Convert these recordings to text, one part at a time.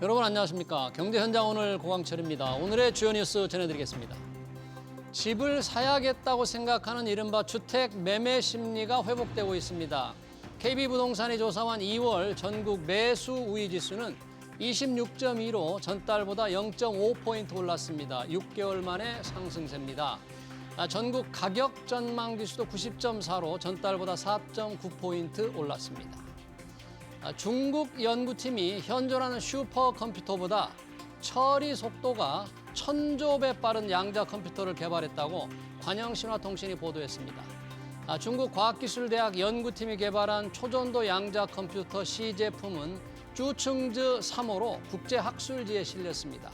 여러분 안녕하십니까? 경제 현장 오늘 고광철입니다. 오늘의 주요 뉴스 전해드리겠습니다. 집을 사야겠다고 생각하는 이른바 주택 매매 심리가 회복되고 있습니다. KB부동산이 조사한 2월 전국 매수 우위 지수는 26.2로 전달보다 0.5포인트 올랐습니다. 6개월 만에 상승세입니다. 전국 가격 전망 지수도 90.4로 전달보다 4.9포인트 올랐습니다. 중국 연구팀이 현존하는 슈퍼컴퓨터보다 처리 속도가 1000조 배 빠른 양자 컴퓨터를 개발했다고 관영신화통신이 보도했습니다. 중국 과학기술대학 연구팀이 개발한 초전도 양자 컴퓨터 C 제품은 쭈층즈 3호로 국제학술지에 실렸습니다.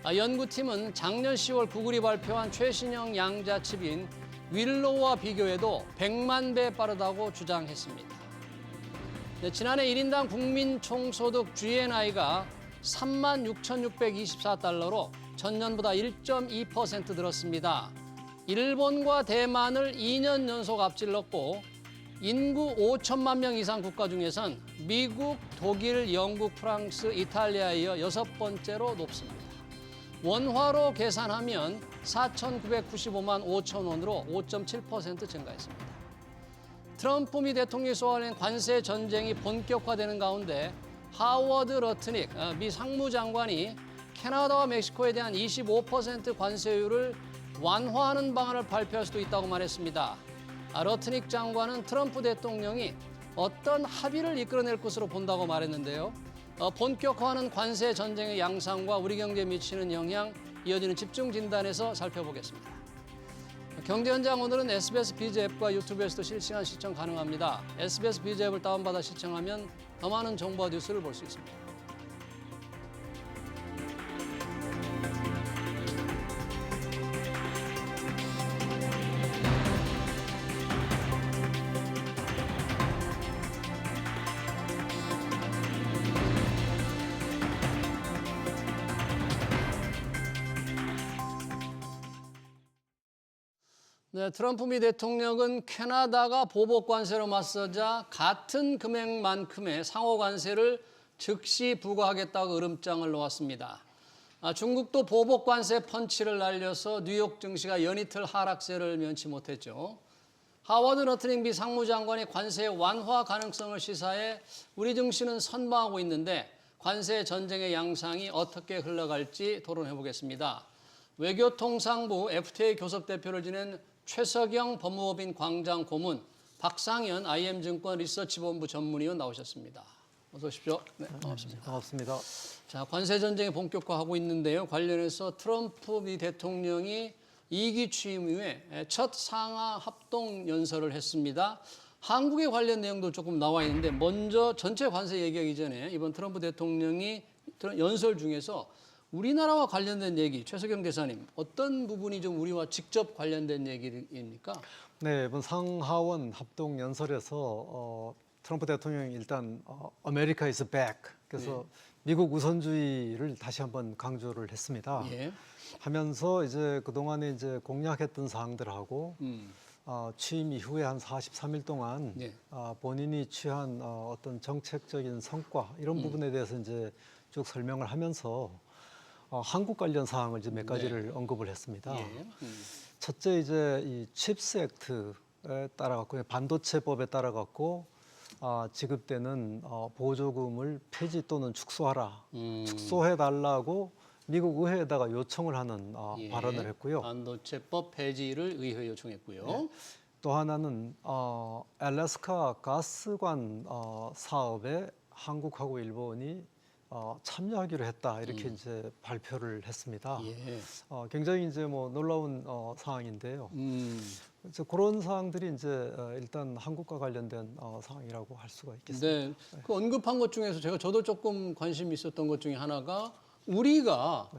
연구팀은 작년 10월 구글이 발표한 최신형 양자 칩인 윌로우와 비교해도 100만 배 빠르다고 주장했습니다. 지난해 1인당 국민 총소득 GNI가 36,624달러로 전년보다 1.2% 늘었습니다. 일본과 대만을 2년 연속 앞질렀고 인구 5천만 명 이상 국가 중에선 미국, 독일, 영국, 프랑스, 이탈리아에 이어 6번째로 높습니다. 원화로 계산하면 4,995만 5천 원으로 5.7% 증가했습니다. 트럼프 미 대통령이 쏘아낸 관세 전쟁이 본격화되는 가운데 하워드 러트닉 미 상무장관이 캐나다와 멕시코에 대한 25% 관세율을 완화하는 방안을 발표할 수도 있다고 말했습니다. 러트닉 장관은 트럼프 대통령이 어떤 합의를 이끌어낼 것으로 본다고 말했는데요. 본격화하는 관세 전쟁의 양상과 우리 경제에 미치는 영향, 이어지는 집중 진단에서 살펴보겠습니다. 경제 현장 오늘은 SBS 비즈 앱과 유튜브에서도 실시간 시청 가능합니다. SBS 비즈 앱을 다운받아 시청하면 더 많은 정보와 뉴스를 볼 수 있습니다. 네, 트럼프 미 대통령은 캐나다가 보복 관세로 맞서자 같은 금액만큼의 상호 관세를 즉시 부과하겠다고 으름장을 놓았습니다. 중국도 보복 관세 펀치를 날려서 뉴욕 증시가 연이틀 하락세를 면치 못했죠. 하워드 러트닉 미 상무장관이 관세 완화 가능성을 시사해 우리 증시는 선방하고 있는데 관세 전쟁의 양상이 어떻게 흘러갈지 토론해 보겠습니다. 외교통상부 FTA 교섭대표를 지낸 최석영 법무법인 광장 고문, 박상현 IM증권 리서치본부 전문위원 나오셨습니다. 어서 오십시오. 네, 반갑습니다. 반갑습니다. 자, 관세 전쟁이 본격화하고 있는데요. 관련해서 트럼프 미 대통령이 2기 취임 이후에 첫 상하 합동 연설을 했습니다. 한국에 관련 내용도 조금 나와 있는데 먼저 전체 관세 얘기하기 전에 이번 트럼프 대통령이 연설 중에서 우리나라와 관련된 얘기, 최석영 대사님, 어떤 부분이 좀 우리와 직접 관련된 얘기입니까? 네, 이번 상하원 합동 연설에서 트럼프 대통령이 일단 America is back. 그래서 미국 우선주의를 다시 한번 강조를 했습니다. 예. 하면서 이제 그동안에 이제 공약했던 사항들하고 취임 이후에 한 43일 동안 본인이 취한 어떤 정책적인 성과 이런 부분에 대해서 이제 쭉 설명을 하면서 한국 관련 사항을 이제 몇 가지를 언급을 했습니다. 첫째 이제 이 칩스 액트에 따라 갖고 반도체법에 따라 갖고 지급되는 보조금을 폐지 또는 축소하라, 축소해 달라고 미국 의회에다가 요청을 하는 발언을 했고요. 반도체법 폐지를 의회에 요청했고요. 또 하나는 알래스카 가스관 사업에 한국하고 일본이 참여하기로 했다 이렇게 이제 발표를 했습니다. 굉장히 이제 뭐 놀라운 사항인데요. 그래서 그런 사항들이 이제 일단 한국과 관련된 사항이라고 할 수가 있겠습니다. 네, 그 언급한 것 중에서 저도 조금 관심이 있었던 것 중에 하나가 우리가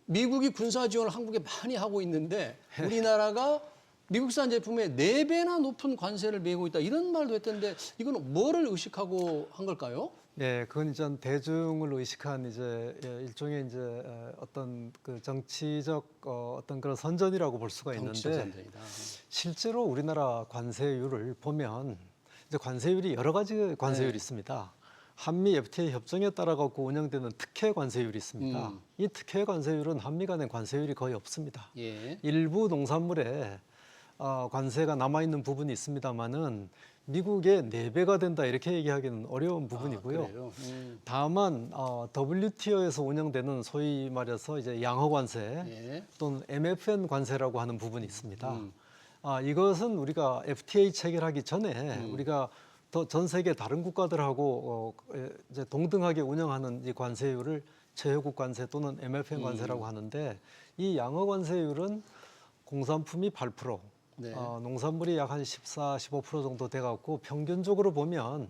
미국이 군사 지원을 한국에 많이 하고 있는데 우리나라가 미국산 제품에 4배나 높은 관세를 매고 있다 이런 말도 했던데 이건 뭐를 의식하고 한 걸까요? 네, 그건 이제 대중을 의식한 이제 일종의 이제 어떤 그 정치적 어떤 그런 선전이라고 볼 수가 있는데 선전이다. 실제로 우리나라 관세율을 보면 이제 관세율이 여러 가지 관세율이 있습니다. 한미 FTA 협정에 따라 갖고 운영되는 특혜 관세율이 있습니다. 이 특혜 관세율은 한미 간의 관세율이 거의 없습니다. 예. 일부 농산물에 관세가 남아 있는 부분이 있습니다만은 미국의 4배가 된다 이렇게 얘기하기는 어려운 부분이고요. 그래요? 다만 WTO에서 운영되는 소위 말해서 이제 양호 관세 예. 또는 MFN 관세라고 하는 부분이 있습니다. 이것은 우리가 FTA 체결하기 전에 우리가 전 세계 다른 국가들하고 이제 동등하게 운영하는 이 관세율을 최혜국 관세 또는 MFN 관세라고 하는데 이 양호 관세율은 공산품이 8%, 네. 농산물이 약 한 14, 15% 정도 돼갖고 평균적으로 보면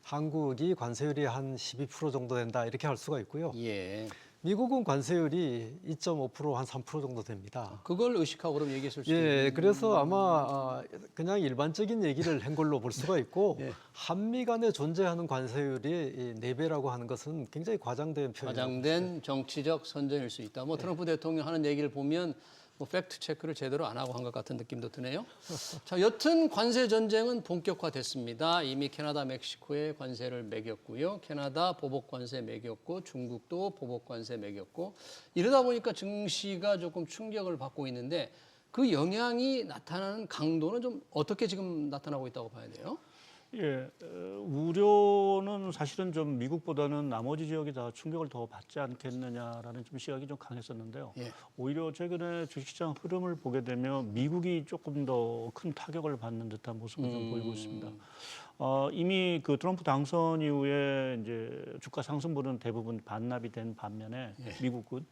한국이 관세율이 한 12% 정도 된다 이렇게 할 수가 있고요. 예. 미국은 관세율이 2.5%, 한 3% 정도 됩니다. 그걸 의식하고 그럼 얘기했을 수도 예, 그래서 아마 그냥 일반적인 얘기를 한 걸로 볼 수가 있고 예. 한미 간에 존재하는 관세율이 4배라고 하는 것은 굉장히 과장된 표현이에요. 과장된 정치적 선전일 수 있다. 뭐 트럼프 대통령 하는 얘기를 보면 뭐 팩트 체크를 제대로 안 하고 한 것 같은 느낌도 드네요. 자, 여튼 관세 전쟁은 본격화됐습니다. 이미 캐나다, 멕시코에 관세를 매겼고요. 캐나다 보복 관세 매겼고 중국도 보복 관세 매겼고 이러다 보니까 증시가 조금 충격을 받고 있는데 그 영향이 나타나는 강도는 좀 어떻게 지금 나타나고 있다고 봐야 돼요? 예, 우려는 사실은 좀 미국보다는 나머지 지역이 다 충격을 더 받지 않겠느냐라는 좀 시각이 좀 강했었는데요. 예. 오히려 최근에 주식시장 흐름을 보게 되면 미국이 조금 더 큰 타격을 받는 듯한 모습을 좀 보이고 있습니다. 이미 그 트럼프 당선 이후에 이제 주가 상승분은 대부분 반납이 된 반면에 미국은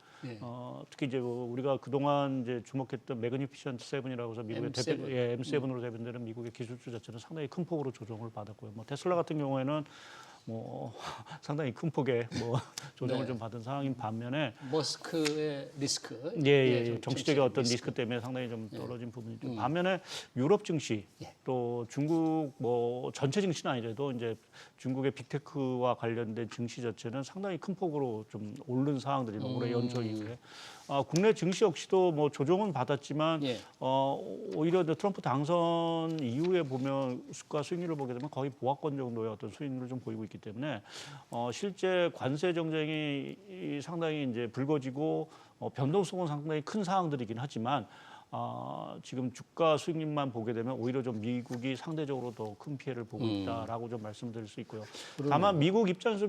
특히 이제 우리가 그동안 이제 주목했던 매그니피션트 세븐이라고 해서 미국의 M7. M7으로 대변되는 미국의 기술주 자체는 상당히 큰 폭으로 조정을 받았고요. 뭐 테슬라 같은 경우에는 뭐 상당히 큰 폭의 뭐 조정을 좀 받은 상황인 반면에 머스크의 리스크. 좀 정치적인 어떤 리스크 때문에 상당히 좀 떨어진 부분이 있죠. 반면에 유럽 증시 또 중국 뭐 전체 증시는 아니라도 이제 중국의 빅테크와 관련된 증시 자체는 상당히 큰 폭으로 좀 오른 상황들이 올해 연초 이후에 국내 증시 역시도 뭐 조정은 받았지만 오히려 트럼프 당선 이후에 보면 주가 수익률을 보게 되면 거의 보합권 정도의 어떤 수익률을 좀 보이고 있기 때문에 실제 관세 정쟁이 상당히 이제 불거지고 변동성은 상당히 큰 상황들이긴 하지만 지금 주가 수익률만 보게 되면 오히려 좀 미국이 상대적으로 더 큰 피해를 보고 있다라고 좀 말씀드릴 수 있고요. 다만 미국 입장에서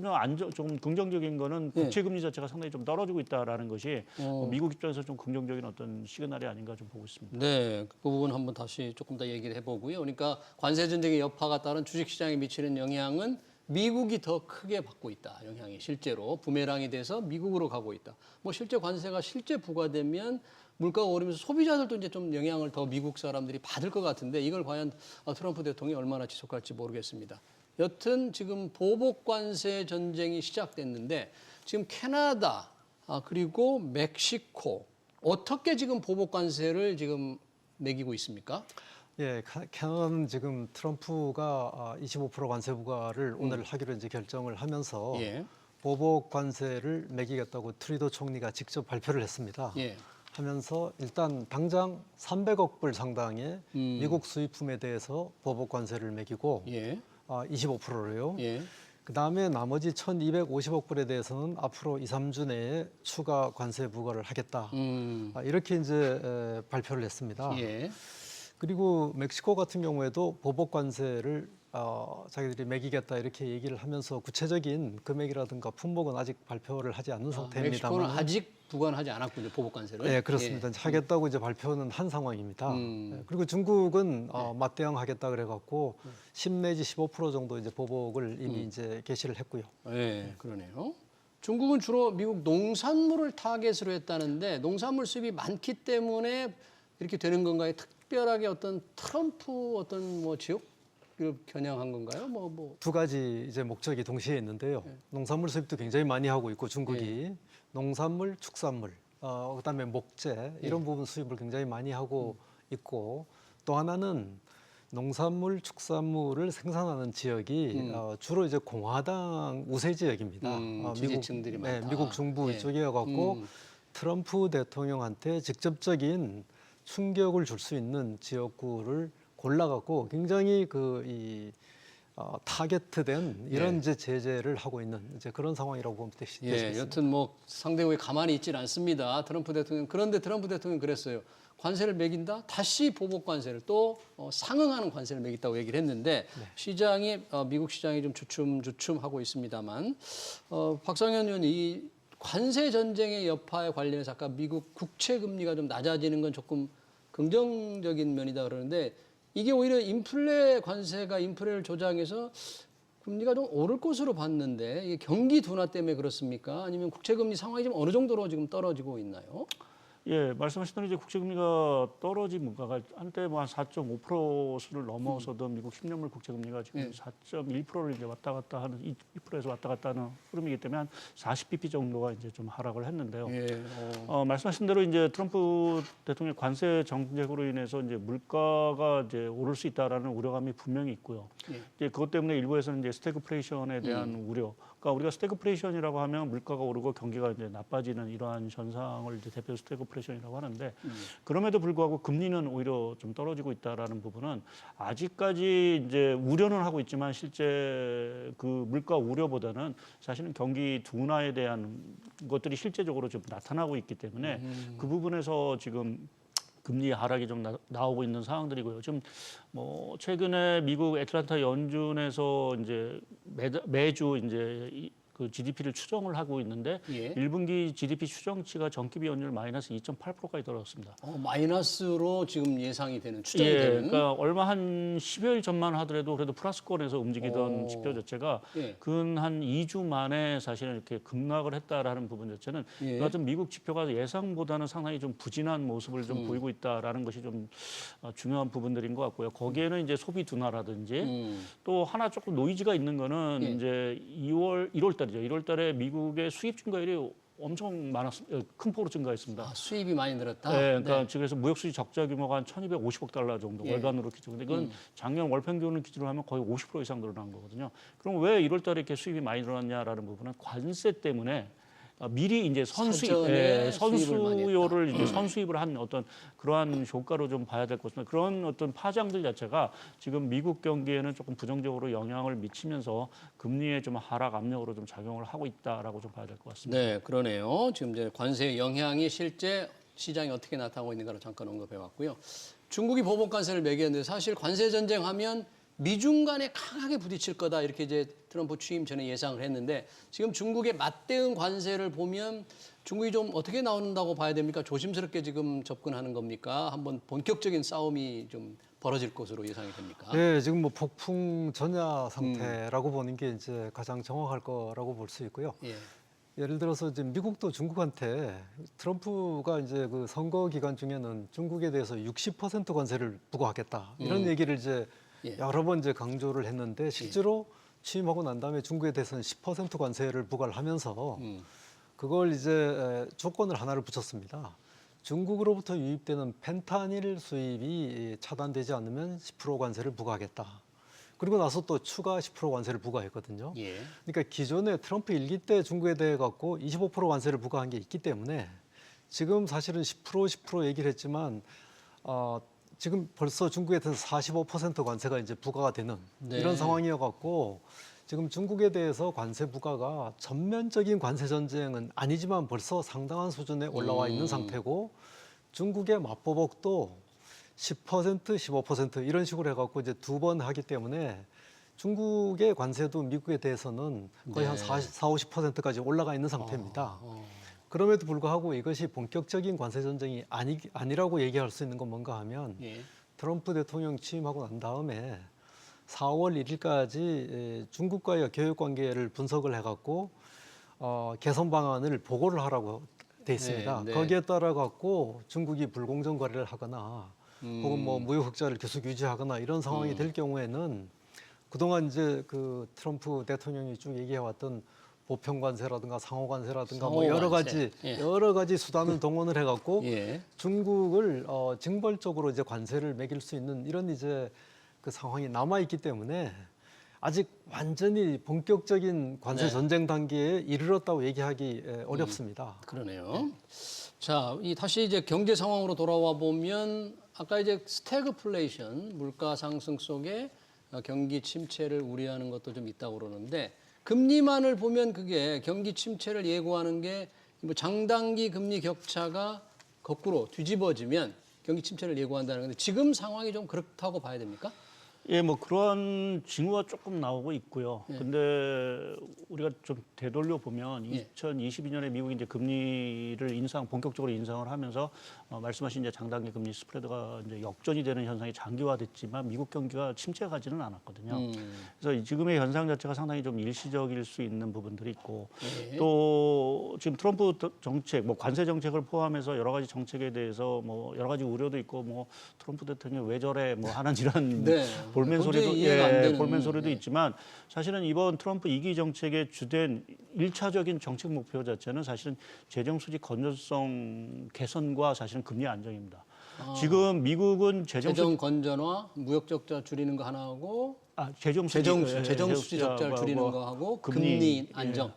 좀 긍정적인 거는 국채 금리 자체가 상당히 좀 떨어지고 있다라는 것이 미국 입장에서 좀 긍정적인 어떤 시그널이 아닌가 좀 보고 있습니다. 네, 그 부분 한번 다시 조금 더 얘기를 해보고요. 그러니까 관세 전쟁의 여파가 따른 주식시장에 미치는 영향은 미국이 더 크게 받고 있다. 영향이 실제로 부메랑이 돼서 미국으로 가고 있다. 뭐 실제 관세가 실제 부과되면 물가가 오르면서 소비자들도 이제 좀 영향을 더 미국 사람들이 받을 것 같은데 이걸 과연 트럼프 대통령이 얼마나 지속할지 모르겠습니다. 여튼 지금 보복 관세 전쟁이 시작됐는데 지금 캐나다 그리고 멕시코 어떻게 지금 보복 관세를 지금 매기고 있습니까? 예, 캐나다는 지금 트럼프가 25% 관세 부과를 오늘 하기로 이제 결정을 하면서 보복 관세를 매기겠다고 트루도 총리가 직접 발표를 했습니다. 하면서 일단 당장 300억 불 상당의 미국 수입품에 대해서 보복 관세를 매기고 25%로요. 그다음에 나머지 1,250억 불에 대해서는 앞으로 2, 3주 내에 추가 관세 부과를 하겠다. 이렇게 이제 발표를 했습니다. 그리고 멕시코 같은 경우에도 보복 관세를 자기들이 매기겠다 이렇게 얘기를 하면서 구체적인 금액이라든가 품목은 아직 발표를 하지 않은 상태입니다만 멕시코는 아직 부과하지 않았군요, 보복 관세를. 네, 그렇습니다. 하겠다고 이제 발표는 한 상황입니다. 그리고 중국은 맞대응하겠다 그래갖고 10 내지 15% 정도 이제 보복을 이미 이제 개시를 했고요. 네, 그러네요. 중국은 주로 미국 농산물을 타겟으로 했다는데 농산물 수입이 많기 때문에 이렇게 되는 건가요? 특별하게 어떤 트럼프 어떤 뭐 지역을 겨냥한 건가요? 두 가지 이제 목적이 동시에 있는데요. 농산물 수입도 굉장히 많이 하고 있고 중국이 농산물, 축산물, 그다음에 목재 이런 부분 수입을 굉장히 많이 하고 있고 또 하나는 농산물, 축산물을 생산하는 지역이 주로 이제 공화당 우세 지역입니다. 지지층들이 많다. 미국 중부 이쪽이어 갖고 트럼프 대통령한테 직접적인 충격을 줄 수 있는 지역구를 골라갖고 굉장히 타겟된 이런 이제 제재를 하고 있는 이제 그런 상황이라고 보면 되겠습니다. 여튼 뭐 상대국이 가만히 있질 않습니다. 트럼프 대통령. 그런데 트럼프 대통령 그랬어요. 관세를 매긴다? 다시 보복 관세를 또 상응하는 관세를 매긴다고 얘기를 했는데 시장이 미국 시장이 좀 주춤하고 있습니다만 박상현 의원 이 관세 전쟁의 여파에 관련해서 아까 미국 국채 금리가 좀 낮아지는 건 조금 긍정적인 면이다 그러는데 이게 오히려 인플레 관세가 인플레를 조장해서 금리가 좀 오를 것으로 봤는데 이게 경기 둔화 때문에 그렇습니까? 아니면 국채 금리 상황이 좀 어느 정도로 지금 떨어지고 있나요? 예, 말씀하신 대로 이제 국채금리가 떨어진 물가가 한때 뭐 한 4.5%를 넘어서던 미국 10년물 국채금리가 지금 4.1%를 이제 왔다 갔다 하는 2%에서 왔다 갔다 하는 흐름이기 때문에 한 40bp 정도가 이제 좀 하락을 했는데요. 말씀하신 대로 이제 트럼프 대통령 관세 정책으로 인해서 이제 물가가 이제 오를 수 있다라는 우려감이 분명히 있고요. 이제 그것 때문에 일부에서는 이제 스태그플레이션에 대한 우려. 그러니까 우리가 스태그플레이션이라고 하면 물가가 오르고 경기가 이제 나빠지는 이러한 현상을 이제 대표 스태그플레이션이라고 하는데 그럼에도 불구하고 금리는 오히려 좀 떨어지고 있다라는 부분은 아직까지 이제 우려는 하고 있지만 실제 그 물가 우려보다는 사실은 경기 둔화에 대한 것들이 실제적으로 좀 나타나고 있기 때문에 그 부분에서 지금 금리 하락이 좀 나오고 있는 상황들이고요. 지금 뭐 최근에 미국 애틀랜타 연준에서 이제 매주 이제 그 GDP를 추정을 하고 있는데 1분기 GDP 추정치가 전기비 연율 마이너스 2.8%까지 떨어졌습니다. 마이너스로 지금 예상이 되는 추정이 예, 되는. 그러니까 얼마 한 10여일 전만 하더라도 그래도 플러스권에서 움직이던 지표 자체가 근 한 2주 만에 사실은 이렇게 급락을 했다라는 부분 자체는 좀 미국 지표가 예상보다는 상당히 좀 부진한 모습을 좀 보이고 있다라는 것이 좀 중요한 부분들인 것 같고요. 거기에는 이제 소비 둔화라든지 또 하나 조금 노이즈가 있는 거는 이제 1월 달이죠. 1월 달에 미국의 수입 증가율이 엄청 큰 폭으로 증가했습니다. 수입이 많이 늘었다. 네, 그러니까 그래서 무역 수지 적자 규모가 한 1,250억 달러 정도 월간으로 기준. 근데 이건 작년 월 평균을 기준으로 하면 거의 50% 이상 늘어난 거거든요. 그럼 왜 1월 달에 이렇게 수입이 많이 늘어났냐라는 부분은 관세 때문에 미리 이제 선수요를 이제 선수입을 한 어떤 그러한 효과로 좀 봐야 될 것 같습니다. 그런 어떤 파장들 자체가 지금 미국 경기에는 조금 부정적으로 영향을 미치면서 금리의 좀 하락 압력으로 좀 작용을 하고 있다라고 좀 봐야 될 것 같습니다. 네, 그러네요. 지금 이제 관세의 영향이 실제 시장에 어떻게 나타나고 있는가를 잠깐 언급해봤고요. 중국이 보복 관세를 매겼는데 사실 관세 전쟁하면 미중 간에 강하게 부딪힐 거다 이렇게 이제 트럼프 취임 전에 예상을 했는데 지금 중국의 맞대응 관세를 보면 중국이 좀 어떻게 나온다고 봐야 됩니까? 조심스럽게 지금 접근하는 겁니까? 한번 본격적인 싸움이 좀 벌어질 것으로 예상이 됩니까? 네, 지금 뭐 폭풍 전야 상태라고 보는 게 이제 가장 정확할 거라고 볼 수 있고요. 예를 들어서 이제 미국도 중국한테 트럼프가 이제 그 선거 기간 중에는 중국에 대해서 60% 관세를 부과하겠다 이런 얘기를 이제 여러 번 이제 강조를 했는데 실제로 취임하고 난 다음에 중국에 대해서는 10% 관세를 부과를 하면서 그걸 이제 조건을 하나를 붙였습니다. 중국으로부터 유입되는 펜타닐 수입이 차단되지 않으면 10% 관세를 부과하겠다. 그리고 나서 또 추가 10% 관세를 부과했거든요. 그러니까 기존에 트럼프 일기 때 중국에 대해 갖고 25% 관세를 부과한 게 있기 때문에 지금 사실은 10% 얘기를 했지만 지금 벌써 중국에 대해서 45% 관세가 이제 부과가 되는 이런 상황이어갖고 지금 중국에 대해서 관세 부과가 전면적인 관세 전쟁은 아니지만 벌써 상당한 수준에 올라와 있는 상태고 중국의 맞보복도 10%, 15% 이런 식으로 해갖고 이제 2번 하기 때문에 중국의 관세도 미국에 대해서는 거의 한 40-50%까지 올라가 있는 상태입니다. 그럼에도 불구하고 이것이 본격적인 관세 전쟁이 아니라고 얘기할 수 있는 건 뭔가 하면 트럼프 대통령 취임하고 난 다음에 4월 1일까지 중국과의 교역 관계를 분석을 해갖고 개선 방안을 보고를 하라고 돼 있습니다. 거기에 따라 갖고 중국이 불공정 거래를 하거나 혹은 뭐 무역 흑자를 계속 유지하거나 이런 상황이 될 경우에는 그동안 이제 그 트럼프 대통령이 쭉 얘기해왔던 보편 관세라든가 상호 관세라든가 뭐 여러 가지 수단을 동원을 해갖고 중국을 징벌적으로 이제 관세를 매길 수 있는 이런 이제 그 상황이 남아 있기 때문에 아직 완전히 본격적인 관세 전쟁 단계에 이르렀다고 얘기하기 어렵습니다. 그러네요. 자, 다시 이제 경제 상황으로 돌아와 보면 아까 이제 스태그플레이션 물가 상승 속에 경기 침체를 우려하는 것도 좀 있다고 그러는데 금리만을 보면 그게 경기 침체를 예고하는 게 뭐 장단기 금리 격차가 거꾸로 뒤집어지면 경기 침체를 예고한다는 건데 지금 상황이 좀 그렇다고 봐야 됩니까? 예, 뭐 그런 징후가 조금 나오고 있고요. 예. 근데 우리가 좀 되돌려 보면 예. 2022년에 미국이 이제 금리를 본격적으로 인상을 하면서 말씀하신 이제 장단기 금리 스프레드가 이제 역전이 되는 현상이 장기화됐지만 미국 경기가 침체가지는 않았거든요. 그래서 지금의 현상 자체가 상당히 좀 일시적일 수 있는 부분들이 있고 예. 또 지금 트럼프 정책, 뭐 관세 정책을 포함해서 여러 가지 정책에 대해서 뭐 여러 가지 우려도 있고 뭐 트럼프 대통령이 왜 저래 뭐 하는 이런 네. 볼멘 소리도 도저히 이해가 안 되는, 볼멘 소리도 네. 있지만 사실은 이번 트럼프 2기 정책의 주된 1차적인 정책 목표 자체는 사실은 재정 수지 건전성 개선과 사실은 금리 안정입니다. 지금 미국은 재정 건전화, 무역 적자 줄이는 거 하나하고 재정 수지 적자를 줄이는 거 하고 금리 안정.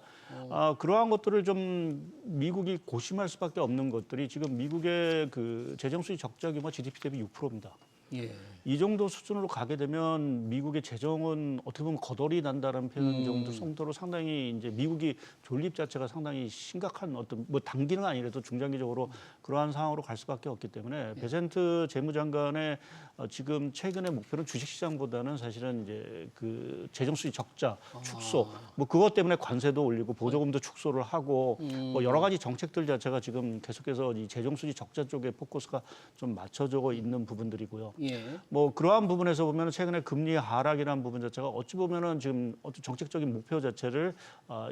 그러한 것들을 좀 미국이 고심할 수밖에 없는 것들이 지금 미국의 그 재정 수지 적자 규모 GDP 대비 6%입니다. 예. 이 정도 수준으로 가게 되면 미국의 재정은 어떻게 보면 거덜이 난다는 표현 정도 정도로 상당히 이제 미국이 존립 자체가 상당히 심각한 어떤 뭐 단기는 아니라도 중장기적으로 그러한 상황으로 갈 수밖에 없기 때문에 베센트 재무장관의 지금 최근의 목표는 주식시장보다는 사실은 이제 그 재정 수지 적자 축소 뭐 그것 때문에 관세도 올리고 보조금도 축소를 하고 뭐 여러 가지 정책들 자체가 지금 계속해서 이 재정 수지 적자 쪽에 포커스가 좀 맞춰져 있는 부분들이고요. 예. 뭐 그러한 부분에서 보면 최근에 금리 하락이라는 부분 자체가 어찌 보면은 지금 어떤 정책적인 목표 자체를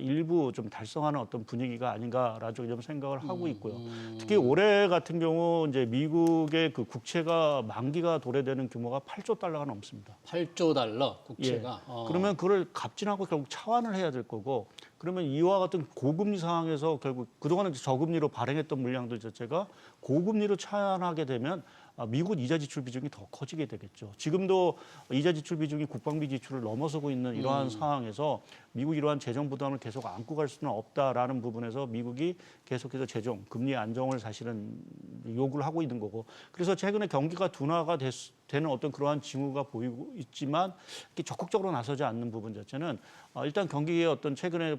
일부 좀 달성하는 어떤 분위기가 아닌가라는 좀 생각을 하고 있고요. 특히 올해 같은 경우 이제 미국의 그 국채가 만기가 도래되는 규모가 8조 달러가 넘습니다. 8조 달러 국채가. 예. 그러면 그걸 값진하고 결국 차환을 해야 될 거고 그러면 이와 같은 고금리 상황에서 결국 그동안은 저금리로 발행했던 물량들 자체가 고금리로 차환하게 되면 미국 이자 지출 비중이 더 커지게 되겠죠. 지금도 이자 지출 비중이 국방비 지출을 넘어서고 있는 이러한 상황에서 미국이 이러한 재정 부담을 계속 안고 갈 수는 없다라는 부분에서 미국이 계속해서 재정, 금리 안정을 사실은 요구를 하고 있는 거고. 그래서 최근에 경기가 둔화가 되는 어떤 그러한 징후가 보이고 있지만 이렇게 적극적으로 나서지 않는 부분 자체는 일단 경기의 어떤 최근에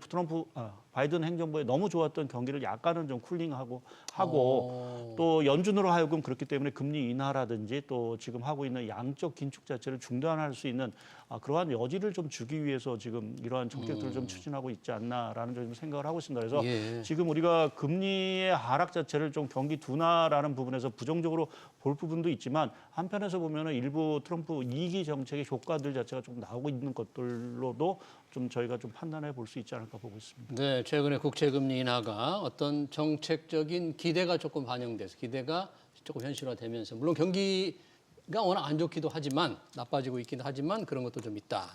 바이든 행정부에 너무 좋았던 경기를 약간은 좀 쿨링하고 또 연준으로 하여금 그렇기 때문에 금리 인하라든지 또 지금 하고 있는 양적 긴축 자체를 중단할 수 있는 그러한 여지를 좀 주기 위해서 지금 이러한 정책들을 좀 추진하고 있지 않나라는 좀 생각을 하고 있습니다. 그래서 예. 지금 우리가 금리의 하락 자체를 좀 경기 둔화라는 부분에서 부정적으로 볼 부분도 있지만 한편에서 보면은 일부 트럼프 2기 정책의 효과들 자체가 좀 나오고 있는 것들로도 좀 저희가 좀 판단해 볼 수 있지 않을까 보고 있습니다. 네, 최근에 국채금리 인하가 어떤 정책적인 기대가 조금 반영돼서 기대가 조금 현실화되면서 물론 경기가 워낙 안 좋기도 하지만 나빠지고 있기도 하지만 그런 것도 좀 있다.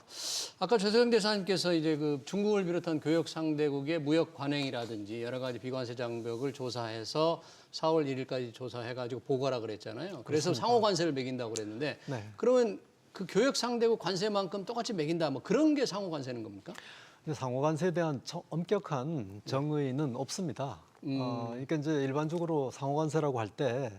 아까 최소영 대사님께서 이제 그 중국을 비롯한 교역 상대국의 무역 관행이라든지 여러 가지 비관세 장벽을 조사해서 4월 1일까지 조사해가지고 보고하라 그랬잖아요. 그래서 상호 관세를 매긴다고 그랬는데 네. 그러면 그 교역 상대국 관세만큼 똑같이 매긴다 뭐 그런 게 상호 관세는 겁니까? 상호 관세에 대한 엄격한 정의는 없습니다. 그러니까 이제 일반적으로 상호 관세라고 할 때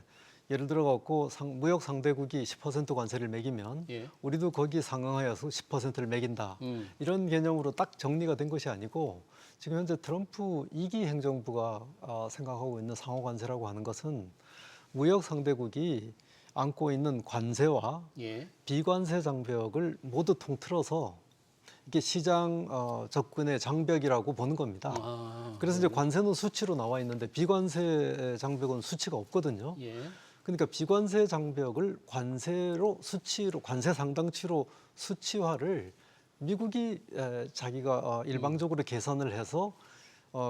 예를 들어 갖고 무역 상대국이 10% 관세를 매기면 예. 우리도 거기에 상응하여서 10%를 매긴다. 이런 개념으로 딱 정리가 된 것이 아니고 지금 현재 트럼프 2기 행정부가 생각하고 있는 상호 관세라고 하는 것은 무역 상대국이 안고 있는 관세와 예. 비관세 장벽을 모두 통틀어서 이게 시장 접근의 장벽이라고 보는 겁니다. 그래서 이제 관세는 수치로 나와 있는데 비관세 장벽은 수치가 없거든요. 예. 그러니까 비관세 장벽을 관세로 수치로 관세 상당치로 수치화를 미국이 자기가 일방적으로 계산을 해서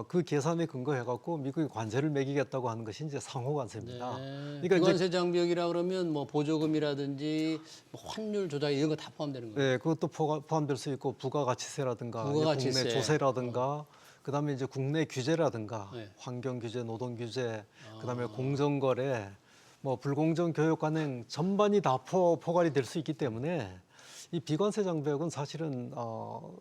그 계산에 근거해 갖고 미국이 관세를 매기겠다고 하는 것이 이제 상호 관세입니다. 네. 그러니까 비관세 장벽이라 그러면 뭐 보조금이라든지 뭐 환율 조작 이런 거 다 포함되는 거예요. 네, 그것도 포함될 수 있고 부가가치세라든가 부가가치세. 국내 조세라든가 그다음에 이제 국내 규제라든가 네. 환경 규제, 노동 규제, 그다음에 공정거래, 뭐 불공정 교역 관행 전반이 다 포괄이 될 수 있기 때문에 이 비관세 장벽은 사실은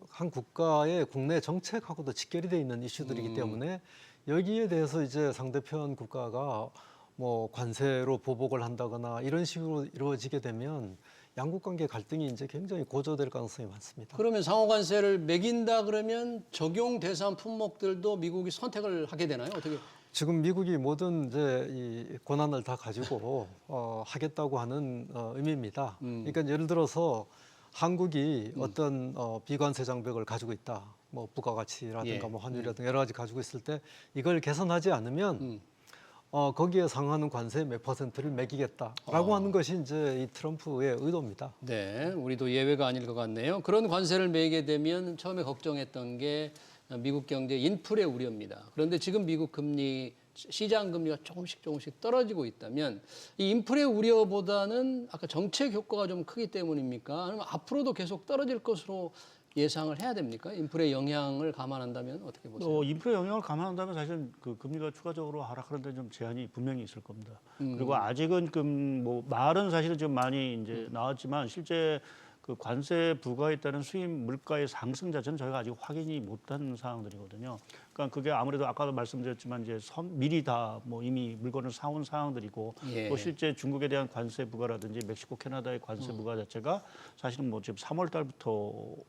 한 국가의 국내 정책하고도 직결이 돼 있는 이슈들이기 때문에 여기에 대해서 이제 상대편 국가가 뭐 관세로 보복을 한다거나 이런 식으로 이루어지게 되면 양국 관계 갈등이 이제 굉장히 고조될 가능성이 많습니다. 그러면 상호관세를 매긴다 그러면 적용 대상 품목들도 미국이 선택을 하게 되나요? 어떻게? 지금 미국이 모든 이제 이 권한을 다 가지고 하겠다고 하는 의미입니다. 그러니까 예를 들어서 한국이 어떤 비관세 장벽을 가지고 있다, 뭐 부가가치라든가 예. 뭐 환율이라든가 여러 가지 가지고 있을 때 이걸 개선하지 않으면 거기에 상하는 관세 몇 %를 매기겠다라고 하는 것이 이제 이 트럼프의 의도입니다. 네, 우리도 예외가 아닐 것 같네요. 그런 관세를 매게 되면 처음에 걱정했던 게 미국 경제 인플레 우려입니다. 그런데 지금 미국 금리, 시장 금리가 조금씩 떨어지고 있다면 이 인플레 우려보다는 아까 정책 효과가 좀 크기 때문입니까? 아니면 앞으로도 계속 떨어질 것으로 예상을 해야 됩니까? 인플레 영향을 감안한다면 어떻게 보세요? 인플레 영향을 감안한다면 사실 그 금리가 추가적으로 하락하는 데 좀 제한이 분명히 있을 겁니다. 그리고 아직은 뭐 말은 사실은 좀 많이 이제 나왔지만 실제 그 관세 부과에 따른 수입 물가의 상승 자체는 저희가 아직 확인이 못한 사항들이거든요. 그러니까 그게 아무래도 아까도 말씀드렸지만 이제 미리 다 뭐 이미 물건을 사온 사항들이고 예. 또 실제 중국에 대한 관세 부과라든지 멕시코, 캐나다의 관세 부과 자체가 사실은 뭐 지금 3월 달부터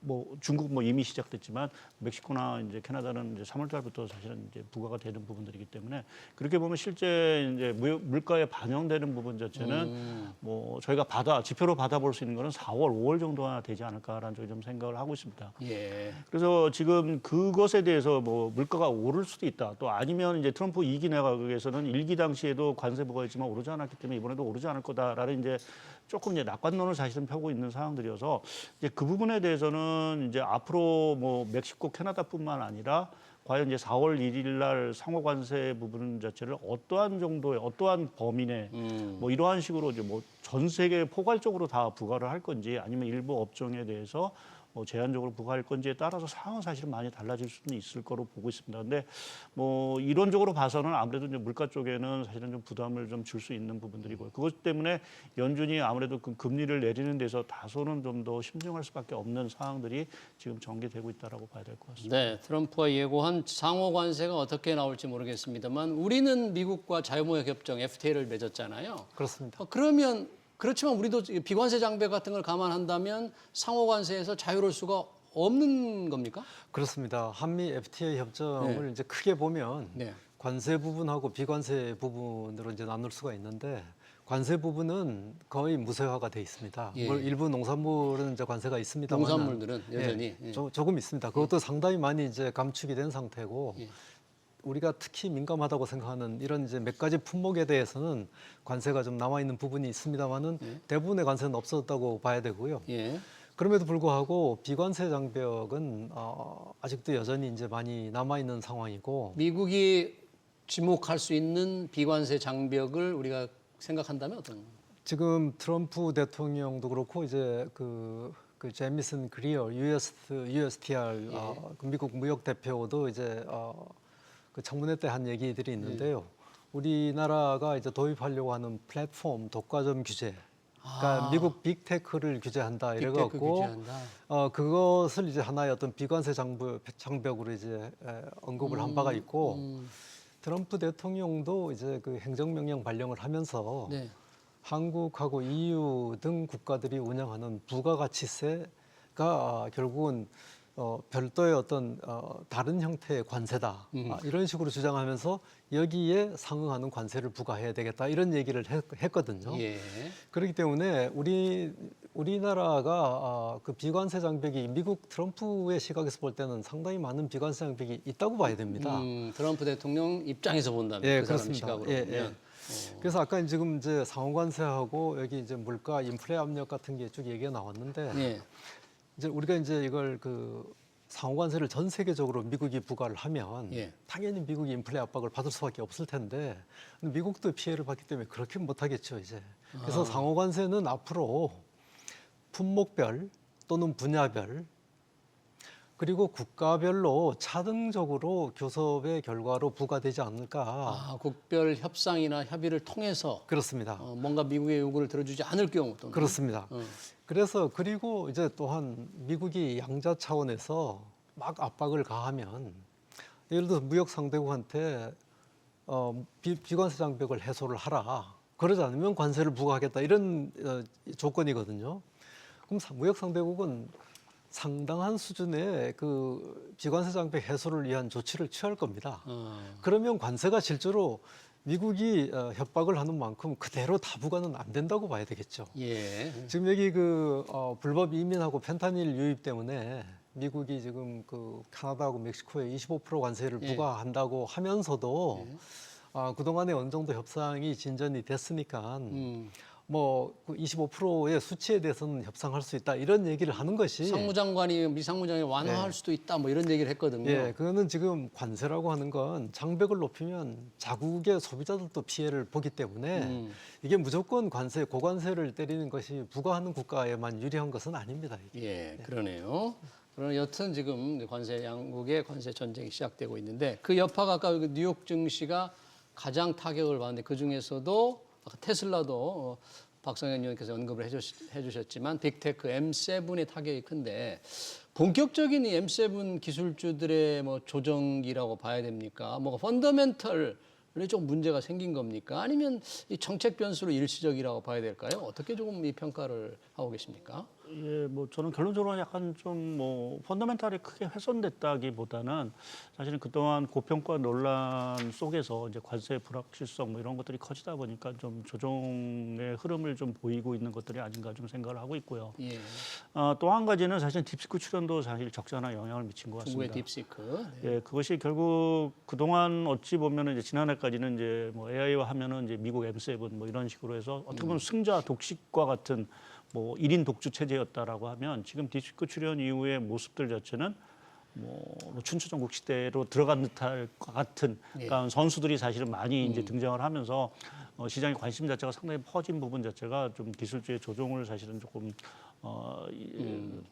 뭐 중국 뭐 이미 시작됐지만 멕시코나 이제 캐나다는 이제 3월 달부터 사실은 이제 부과가 되는 부분들이기 때문에 그렇게 보면 실제 이제 물가에 반영되는 부분 자체는 뭐 저희가 지표로 받아볼 수 있는 거는 4월, 5월 정도가 되지 않을까라는 쪽에 좀 생각을 하고 있습니다. 예. 그래서 지금 그것에 대해서 뭐 물가가 오를 수도 있다. 또 아니면 이제 트럼프 2기 내각에서는 1기 당시에도 관세 부과했지만 오르지 않았기 때문에 이번에도 오르지 않을 거다라는 이제 조금 이제 낙관론을 사실은 펴고 있는 상황들이어서 이제 그 부분에 대해서는 이제 앞으로 뭐 멕시코, 캐나다뿐만 아니라 과연 이제 4월 1일 날 상호 관세 부분 자체를 어떠한 정도의 어떠한 범위 내 뭐 이러한 식으로 이제 뭐 전 세계 포괄적으로 다 부과를 할 건지 아니면 일부 업종에 대해서 뭐 제한적으로 부과할 건지에 따라서 상황은 사실은 많이 달라질 수는 있을 거로 보고 있습니다. 근데 뭐 이론적으로 봐서는 아무래도 이제 물가 쪽에는 사실은 좀 부담을 좀 줄 수 있는 부분들이고요. 그것 때문에 연준이 아무래도 그 금리를 내리는 데서 다소는 좀 더 신중할 수밖에 없는 상황들이 지금 전개되고 있다라고 봐야 될 것 같습니다. 네, 트럼프가 예고한 상호 관세가 어떻게 나올지 모르겠습니다만 우리는 미국과 자유무역 협정 FTA를 맺었잖아요. 그렇습니다. 그렇지만 우리도 비관세 장벽 같은 걸 감안한다면 상호 관세에서 자유로울 수가 없는 겁니까? 그렇습니다. 한미 FTA 협정을 이제 크게 보면 네. 관세 부분하고 비관세 부분으로 이제 나눌 수가 있는데 관세 부분은 거의 무쇠화가 돼 있습니다. 예. 물론 일부 농산물은 이제 관세가 있습니다만 농산물들은 여전히 조금 있습니다. 그것도 상당히 많이 이제 감축이 된 상태고 예. 우리가 특히 민감하다고 생각하는 이런 이제 몇 가지 품목에 대해서는 관세가 좀 남아 있는 부분이 있습니다만은 대부분의 관세는 없어졌다고 봐야 되고요. 예. 그럼에도 불구하고 비관세 장벽은 아직도 여전히 이제 많이 남아 있는 상황이고 미국이 지목할 수 있는 비관세 장벽을 우리가 생각한다면 어떤? 지금 트럼프 대통령도 그렇고 이제 그 제미슨 그리어 USTR 그 미국 무역 대표도 이제 그 청문회 때 한 얘기들이 있는데요. 우리나라가 이제 도입하려고 하는 플랫폼 독과점 규제, 그러니까 미국 빅테크를 규제한다 이래갖고 그것을 이제 하나의 어떤 비관세 장벽으로 이제 언급을 한 바가 있고 트럼프 대통령도 이제 그 행정명령 발령을 하면서 네. 한국하고 EU 등 국가들이 운영하는 부가가치세가 결국은 별도의 어떤 다른 형태의 관세다 이런 식으로 주장하면서 여기에 상응하는 관세를 부과해야 되겠다 이런 얘기를 했거든요. 예. 그렇기 때문에 우리나라가 그 비관세 장벽이 미국 트럼프의 시각에서 볼 때는 상당히 많은 비관세 장벽이 있다고 봐야 됩니다. 트럼프 대통령 입장에서 본다면 예, 그 사람 그렇습니다. 시각으로 예, 보면. 그래서 아까 지금 이제 상호관세하고 여기 이제 물가 인플레 압력 같은 게 쭉 얘기가 나왔는데 예. 이제 우리가 이제 이걸 그 상호관세를 전 세계적으로 미국이 부과를 하면 예. 당연히 미국이 인플레 압박을 받을 수밖에 없을 텐데 미국도 피해를 받기 때문에 그렇게 못하겠죠 이제. 그래서 상호관세는 앞으로 품목별 또는 분야별 그리고 국가별로 차등적으로 교섭의 결과로 부과되지 않을까. 국별 협상이나 협의를 통해서 그렇습니다. 뭔가 미국의 요구를 들어주지 않을 경우 또는 그렇습니다. 그래서 그리고 이제 또한 미국이 양자 차원에서 막 압박을 가하면 예를 들어서 무역 상대국한테 비관세 장벽을 해소를 하라. 그러지 않으면 관세를 부과하겠다 이런 조건이거든요. 그럼 무역 상대국은 상당한 수준의 그 비관세 장벽 해소를 위한 조치를 취할 겁니다. 그러면 관세가 실제로 미국이 협박을 하는 만큼 그대로 다 부과는 안 된다고 봐야 되겠죠. 예. 지금 여기 그 불법 이민하고 펜타닐 유입 때문에 미국이 지금 그 캐나다하고 멕시코에 25% 관세를 예. 부과한다고 하면서도 그동안에 어느 정도 협상이 진전이 됐으니까 뭐그 25%의 수치에 대해서는 협상할 수 있다 이런 얘기를 하는 것이 상무장관이 미상무장이 완화할 수도 있다 뭐 이런 얘기를 했거든요. 예, 그거는 지금 관세라고 하는 건 장벽을 높이면 자국의 소비자들도 피해를 보기 때문에 이게 무조건 관세, 고관세를 때리는 것이 부과하는 국가에만 유리한 것은 아닙니다. 이게. 예, 그러네요. 그러나 여튼 지금 관세 양국의 관세 전쟁이 시작되고 있는데 그 여파가 아까 그 뉴욕 증시가 가장 타격을 받는데 그 중에서도 아까 테슬라도 박성현 의원께서 언급을 해주셨지만 빅테크 M7의 타격이 큰데 본격적인 이 M7 기술주들의 뭐 조정기라고 봐야 됩니까? 뭐가 펀더멘털 좀 문제가 생긴 겁니까? 아니면 이 정책 변수로 일시적이라고 봐야 될까요? 어떻게 조금 이 평가를 하고 계십니까? 예, 뭐 저는 결론적으로 약간 좀 뭐 펀더멘탈이 크게 훼손됐다기보다는 사실은 그동안 고평가 논란 속에서 이제 관세 불확실성 뭐 이런 것들이 커지다 보니까 좀 조정의 흐름을 좀 보이고 있는 것들이 아닌가 좀 생각을 하고 있고요. 예. 또 한 가지는 사실 딥시크 출현도 사실 적지 않은 영향을 미친 것 같습니다. 중국의 딥시크. 네. 예, 그것이 결국 그동안 어찌 보면은 이제 지난해까지는 이제 뭐 AI와 하면은 이제 미국 M7 뭐 이런 식으로 해서 어떻게 보면 승자 독식과 같은 뭐 1인 독주 체제였다라고 하면 지금 딥시크 출현 이후의 모습들 자체는 뭐 춘추전국 시대로 들어간 듯할 것 같은 그러니까 선수들이 사실은 많이 이제 등장을 하면서 시장의 관심 자체가 상당히 퍼진 부분 자체가 좀 기술주의 조종을 사실은 조금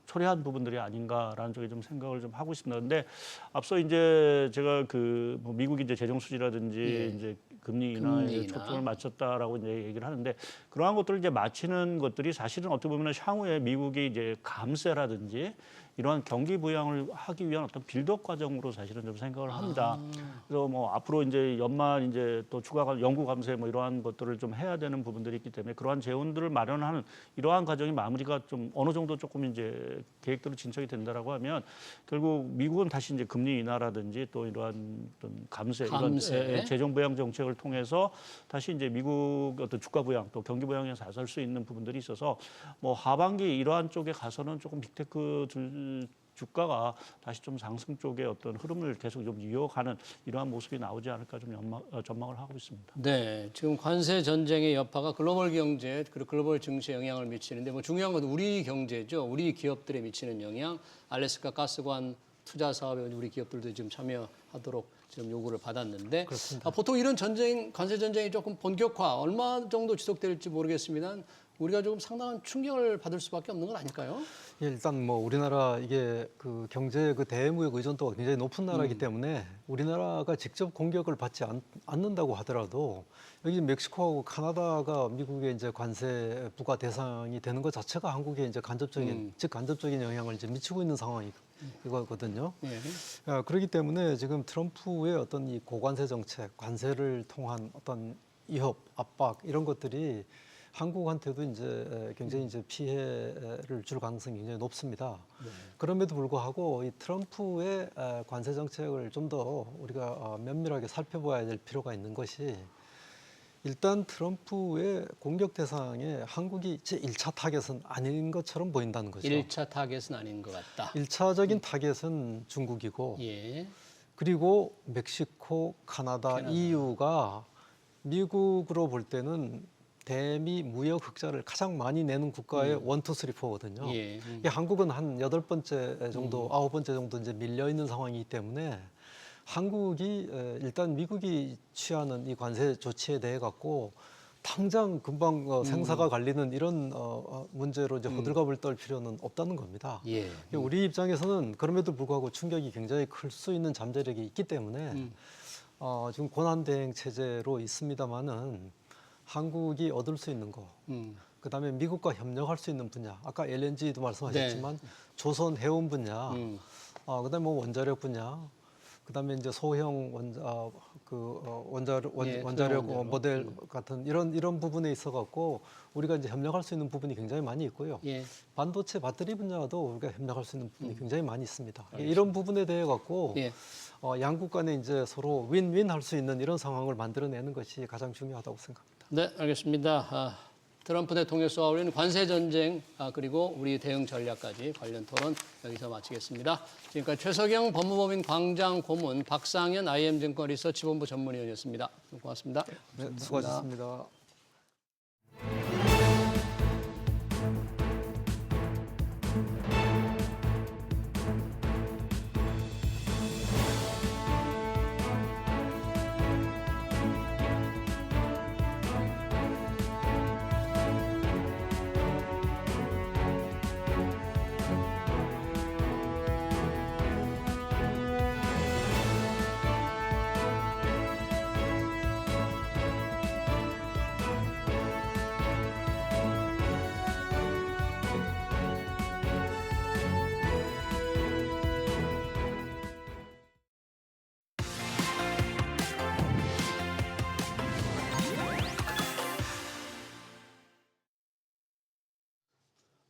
초래한 부분들이 아닌가라는 쪽에 좀 생각을 좀 하고 있습니다. 근데 앞서 이제 제가 그뭐 미국이 이제 재정 수지라든지 이제 금리 인하에 초점을 맞췄다라고 이제 얘기를 하는데 그러한 것들을 이제 맞추는 것들이 사실은 어떻게 보면 향후에 미국이 이제 감세라든지 이러한 경기 부양을 하기 위한 어떤 빌드업 과정으로 사실은 좀 생각을 합니다. 그래서 뭐 앞으로 이제 연말 이제 또 추가 연구 감세 뭐 이러한 것들을 좀 해야 되는 부분들이 있기 때문에 그러한 재원들을 마련하는 이러한 과정이 마무리가 좀 어느 정도 조금 이제 계획대로 진척이 된다라고 하면 결국 미국은 다시 이제 금리 인하라든지 또 이러한 어떤 감세. 이런 재정 부양 정책을 통해서 다시 이제 미국 어떤 주가 부양 또 경기 부양에 나설 수 있는 부분들이 있어서 뭐 하반기 이러한 쪽에 가서는 조금 빅테크 주가가 다시 좀 상승 쪽의 어떤 흐름을 계속 좀 이어가는 이러한 모습이 나오지 않을까 좀 전망을 하고 있습니다. 네, 지금 관세 전쟁의 여파가 글로벌 경제 그리고 글로벌 증시에 영향을 미치는데 뭐 중요한 건 우리 경제죠. 우리 기업들에 미치는 영향. 알래스카 가스관 투자 사업에 우리 기업들도 지금 참여하도록 지금 요구를 받았는데 보통 이런 전쟁, 관세 전쟁이 조금 본격화 얼마 정도 지속될지 모르겠습니다. 우리가 조금 상당한 충격을 받을 수밖에 없는 건 아닐까요? 예, 일단 뭐 우리나라 이게 그 경제 그 대무역 의존도가 굉장히 높은 나라이기 때문에 우리나라가 직접 공격을 받지 않는다고 하더라도 여기 멕시코하고 카나다가 미국의 이제 관세 부과 대상이 되는 것 자체가 한국에 이제 간접적인 즉 간접적인 영향을 이제 미치고 있는 상황이거든요. 그렇기 때문에 지금 트럼프의 어떤 이 고관세 정책, 관세를 통한 어떤 위협, 압박 이런 것들이 한국한테도 이제 굉장히 이제 피해를 줄 가능성이 굉장히 높습니다. 그럼에도 불구하고 이 트럼프의 관세 정책을 좀 더 우리가 면밀하게 살펴봐야 될 필요가 있는 것이 일단 트럼프의 공격 대상에 한국이 제 1차 타겟은 아닌 것처럼 보인다는 거죠. 1차 타겟은 아닌 것 같다. 1차적인 타겟은 중국이고 예. 그리고 멕시코, 카나다, EU가 미국으로 볼 때는 대미 무역 흑자를 가장 많이 내는 국가의 1, 2, 3, 4거든요. 이게 한국은 한 8번째 정도, 9번째 정도 이제 밀려 있는 상황이기 때문에 한국이 일단 미국이 취하는 이 관세 조치에 대해 갖고 당장 금방 생사가 갈리는 이런 문제로 이제 호들갑을 떨 필요는 없다는 겁니다. 우리 입장에서는 그럼에도 불구하고 충격이 굉장히 클 수 있는 잠재력이 있기 때문에 지금 권한대행 체제로 있습니다만은 한국이 얻을 수 있는 거, 그다음에 미국과 협력할 수 있는 분야, 아까 LNG도 말씀하셨지만 조선 해운 분야, 그다음에 뭐 원자력 분야, 그다음에 이제 소형 원자력 원자로. 모델 같은 이런 부분에 있어 갖고 우리가 이제 협력할 수 있는 부분이 굉장히 많이 있고요. 예. 반도체 배터리 분야도 우리가 협력할 수 있는 부분이 굉장히 많이 있습니다. 이런 부분에 대해 갖고 예. 양국 간에 이제 서로 윈윈 할 수 있는 이런 상황을 만들어내는 것이 가장 중요하다고 생각합니다. 네, 알겠습니다. 트럼프 대통령 쏘아올린 관세 전쟁 그리고 우리 대응 전략까지 관련 토론 여기서 마치겠습니다. 지금까지 최석영 법무법인 광장 고문, 박상현 IM증권 리서치본부 전문위원이었습니다. 고맙습니다. 네, 수고하셨습니다.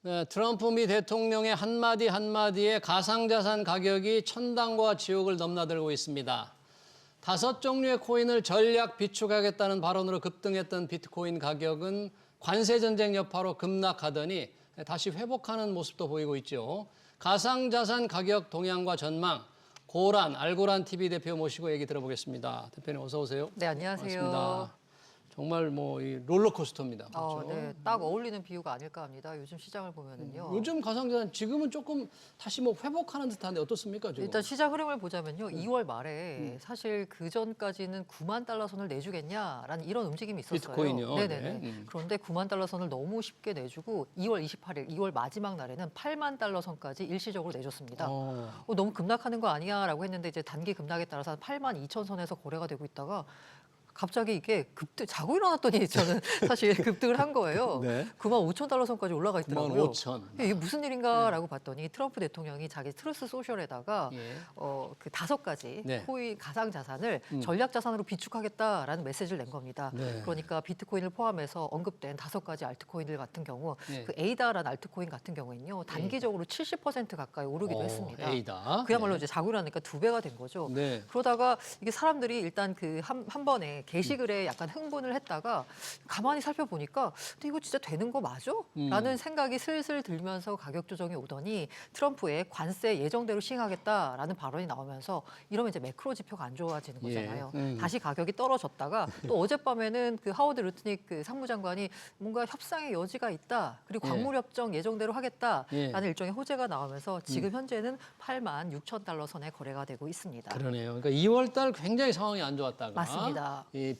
네, 트럼프 미 대통령의 한마디 한마디에 가상자산 가격이 천당과 지옥을 넘나들고 있습니다. 5종류의 코인을 전략 비축하겠다는 발언으로 급등했던 비트코인 가격은 관세 전쟁 여파로 급락하더니 다시 회복하는 모습도 보이고 있죠. 가상자산 가격 동향과 전망, 고란, 알고란 TV 대표 모시고 얘기 들어보겠습니다. 대표님 어서 오세요. 네, 안녕하세요. 반갑습니다. 정말 이 롤러코스터입니다. 그렇죠? 네, 딱 어울리는 비유가 아닐까 합니다. 요즘 시장을 보면은요. 요즘 가상자산 지금은 조금 다시 회복하는 듯한데 어떻습니까? 지금? 일단 시장 흐름을 보자면요. 2월 말에 사실 그 전까지는 9만 달러 선을 내주겠냐라는 이런 움직임이 있었어요. 비트코인이요? 네네네. 네. 그런데 9만 달러 선을 너무 쉽게 내주고 2월 28일, 2월 마지막 날에는 8만 달러 선까지 일시적으로 내줬습니다. 너무 급락하는 거 아니야라고 했는데 이제 단기 급락에 따라서 8만 2천 선에서 거래가 되고 있다가 갑자기 이게 자고 일어났더니 저는 사실 급등을 한 거예요. 네. 9만 5천 달러 선까지 올라가 있더라고요. 15,000. 이게 무슨 일인가라고 봤더니 트럼프 대통령이 자기 트루스 소셜에다가 그 5가지 네. 코인 가상 자산을 전략 자산으로 비축하겠다라는 메시지를 낸 겁니다. 네. 그러니까 비트코인을 포함해서 언급된 5가지 알트코인들 같은 경우 네. 그 에이다라는 알트코인 같은 경우에는요 단기적으로 70% 가까이 오르기도 했습니다. 에이다. 그야말로 네. 이제 자고 일어나니까 2배가 된 거죠. 네. 그러다가 이게 사람들이 일단 그 한 번에 게시글에 약간 흥분을 했다가 가만히 살펴보니까 근데 이거 진짜 되는 거 맞아? 라는 생각이 슬슬 들면서 가격 조정이 오더니 트럼프의 관세 예정대로 시행하겠다라는 발언이 나오면서 이러면 이제 매크로 지표가 안 좋아지는 거잖아요. 다시 가격이 떨어졌다가 또 어젯밤에는 그 하워드 루트닉 그 상무장관이 뭔가 협상의 여지가 있다. 그리고 광물협정 예정대로 하겠다라는 일종의 호재가 나오면서 지금 현재는 8만 6천 달러 선에 거래가 되고 있습니다. 그러네요. 그러니까 2월 달 굉장히 상황이 안 좋았다가 맞습니다. 이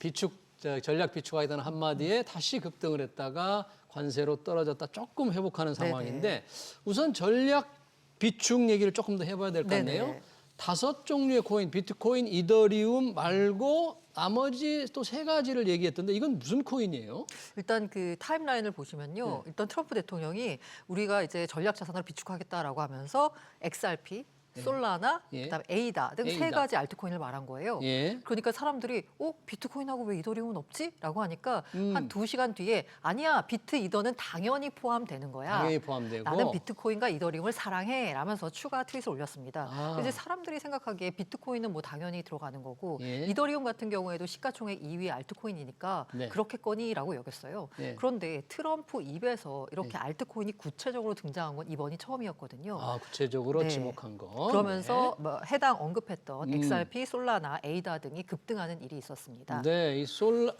전략 비축하겠다는 한마디에 다시 급등을 했다가 관세로 떨어졌다 조금 회복하는 상황인데 우선 전략 비축 얘기를 조금 더 해봐야 될 것 같네요. 네네. 5종류의 코인, 비트코인, 이더리움 말고 나머지 또 3가지를 얘기했던데 이건 무슨 코인이에요? 일단 그 타임라인을 보시면요. 일단 트럼프 대통령이 우리가 이제 전략 자산을 비축하겠다라고 하면서 XRP, 솔라나, 그다음에 에이다 등 에이다. 3가지 알트코인을 말한 거예요. 예. 그러니까 사람들이 비트코인하고 왜 이더리움은 없지? 라고 하니까 한 2시간 뒤에 아니야, 비트 이더는 당연히 포함되는 거야. 당연히 포함되고. 나는 비트코인과 이더리움을 사랑해 라면서 추가 트윗을 올렸습니다. 아. 이제 사람들이 생각하기에 비트코인은 뭐 당연히 들어가는 거고 예. 이더리움 같은 경우에도 시가총액 2위 알트코인이니까 네. 그렇겠거니라고 여겼어요. 예. 그런데 트럼프 입에서 이렇게 알트코인이 구체적으로 등장한 건 이번이 처음이었거든요. 아, 구체적으로 네. 지목한 거. 그러면서 뭐 해당 언급했던 XRP, 솔라나, 에이다 등이 급등하는 일이 있었습니다. 네, 이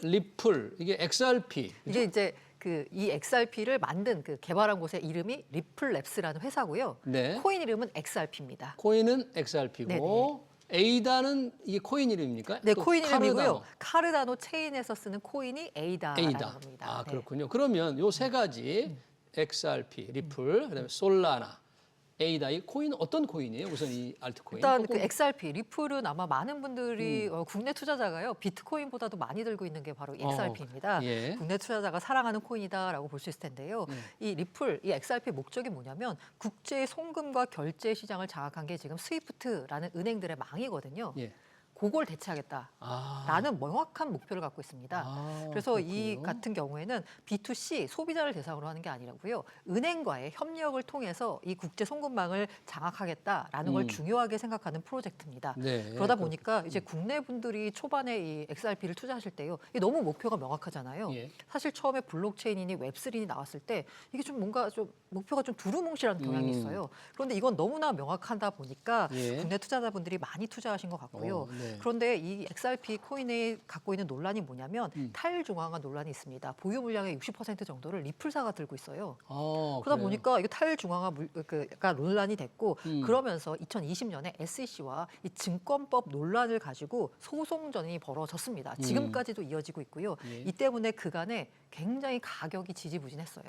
리플 이게 XRP. 이게 이제 이 XRP를 만든 그 개발한 곳의 이름이 리플랩스라는 회사고요. 네. 코인 이름은 XRP입니다. 코인은 XRP고 에이다는 이게 코인 이름입니까? 네, 또 코인 이름이고요. 카르다노. 카르다노 체인에서 쓰는 코인이 에이다라는 겁니다. 아, 네. 그렇군요. 그러면 요 3가지 XRP, 리플, 그다음에 솔라나 에이다. 이 코인 어떤 코인이에요? 우선 이 알트코인. 일단 그 XRP, 리플은 아마 많은 분들이 국내 투자자가요 비트코인보다도 많이 들고 있는 게 바로 이 XRP입니다. 예. 국내 투자자가 사랑하는 코인이다라고 볼 수 있을 텐데요. 이 리플, 이 XRP 목적이 뭐냐면 국제 송금과 결제 시장을 장악한 게 지금 스위프트라는 은행들의 망이거든요. 예. 그걸 대체하겠다라는 명확한 목표를 갖고 있습니다. 그래서 이 그렇군요. 같은 경우에는 B2C 소비자를 대상으로 하는 게 아니라고요. 은행과의 협력을 통해서 이 국제 송금망을 장악하겠다라는 걸 중요하게 생각하는 프로젝트입니다. 네, 그러다 보니까 이제 국내 분들이 초반에 이 XRP를 투자하실 때요. 이게 너무 목표가 명확하잖아요. 예. 사실 처음에 블록체인이니 웹3니 나왔을 때 이게 좀 뭔가 좀 목표가 좀 두루뭉실한 경향이 있어요. 그런데 이건 너무나 명확하다 보니까 예. 국내 투자자분들이 많이 투자하신 것 같고요. 네. 그런데 이 XRP 코인이 갖고 있는 논란이 뭐냐면 탈중앙화 논란이 있습니다. 보유 물량의 60% 정도를 리플사가 들고 있어요. 그러다 그래요? 보니까 이게 탈중앙화가 논란이 됐고 그러면서 2020년에 SEC와 이 증권법 논란을 가지고 소송전이 벌어졌습니다. 지금까지도 이어지고 있고요. 예. 이 때문에 그간에 굉장히 가격이 지지부진했어요.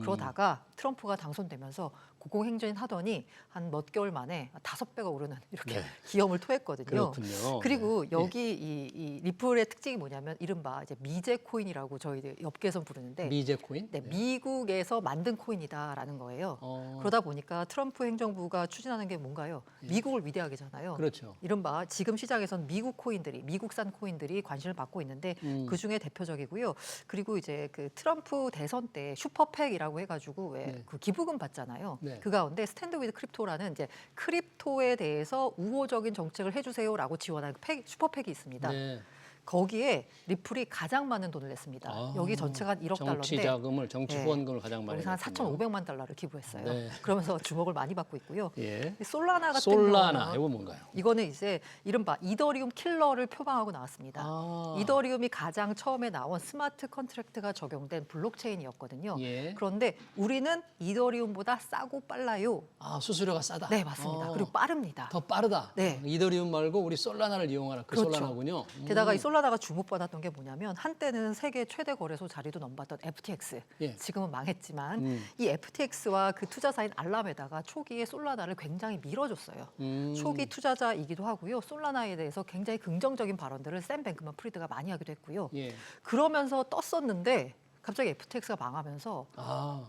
그러다가 트럼프가 당선되면서 고공행진 하더니 한 몇 개월 만에 5배가 오르는 이렇게 네. 기염을 토했거든요. 그렇군요. 그리고 네. 여기 이 리플의 특징이 뭐냐면 이른바 이제 미제 코인이라고 저희들 업계에서 부르는데 미제 코인? 네, 미국에서 만든 코인이다라는 거예요. 어. 그러다 보니까 트럼프 행정부가 추진하는 게 뭔가요? 미국을 위대하게잖아요. 그렇죠. 이른바 지금 시장에선 미국 코인들이 미국산 코인들이 관심을 받고 있는데 그 중에 대표적이고요. 그리고 이제 그 트럼프 대선 때 슈퍼팩이라고 해가지고 왜 네. 그 기부금 받잖아요. 네. 그 가운데 스탠드 위드 크립토라는 이제 크립토에 대해서 우호적인 정책을 해주세요라고 지원한 슈퍼팩이 있습니다. 네. 거기에 리플이 가장 많은 돈을 냈습니다. 여기 전체가 한 1억 정치 달러인데 자금을, 정치 네. 후원금을 가장 많이 여기서 한 냈군요. 4,500만 달러를 기부했어요. 네. 그러면서 주목을 많이 받고 있고요. 예. 이 솔라나 같은 솔라나 경우는 이거 뭔가요? 이거는 이제 이른바 이더리움 킬러를 표방하고 나왔습니다. 아. 이더리움이 가장 처음에 나온 스마트 컨트랙트가 적용된 블록체인이었거든요. 예. 그런데 우리는 이더리움보다 싸고 빨라요. 수수료가 싸다. 네, 맞습니다. 그리고 빠릅니다. 더 빠르다. 네. 이더리움 말고 우리 솔라나를 이용하라. 그 그렇죠. 솔라나군요. 게다가 이 솔라나가 주목받았던 게 뭐냐면 한때는 세계 최대 거래소 자리도 넘봤던 FTX. 예. 지금은 망했지만 이 FTX와 그 투자사인 알람에다가 초기에 솔라나를 굉장히 밀어줬어요. 초기 투자자이기도 하고요. 솔라나에 대해서 굉장히 긍정적인 발언들을 샘 뱅크만 프리드가 많이 하기도 했고요. 예. 그러면서 떴었는데 갑자기 FTX가 망하면서 아.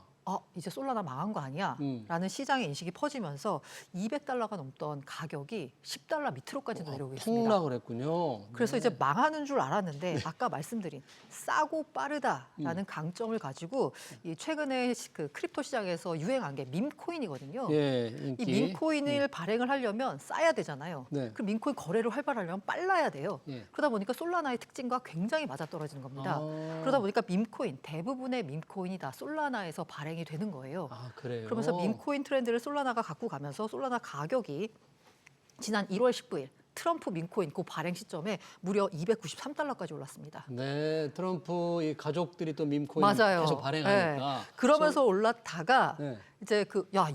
이제 솔라나 망한 거 아니야? 라는 시장의 인식이 퍼지면서 $200가 넘던 가격이 $10 밑으로까지도 내려오고 있습니다. 폭락을 했군요. 그래서 이제 망하는 줄 알았는데 아까 말씀드린 싸고 빠르다라는 강점을 가지고 이 최근에 그 크립토 시장에서 유행한 게 밈코인이거든요. 예, 이 인기. 밈코인을 발행을 하려면 싸야 되잖아요. 네. 그럼 밈코인 거래를 활발하려면 빨라야 돼요. 예. 그러다 보니까 솔라나의 특징과 굉장히 맞아떨어지는 겁니다. 그러다 보니까 밈코인, 대부분의 밈코인이 다 솔라나에서 발행이 되는 거예요. 그래요. 그러면서 밈코인 트렌드를 솔라나가 갖고 가면서 솔라나 가격이 지난 1월 19일 트럼프 밈코인 그 발행 시점에 무려 $293까지 올랐습니다. 네, 트럼프 이 가족들이 또 밈코인 맞아요. 계속 발행하니까. 네. 그러면서 올랐다가 네. 이제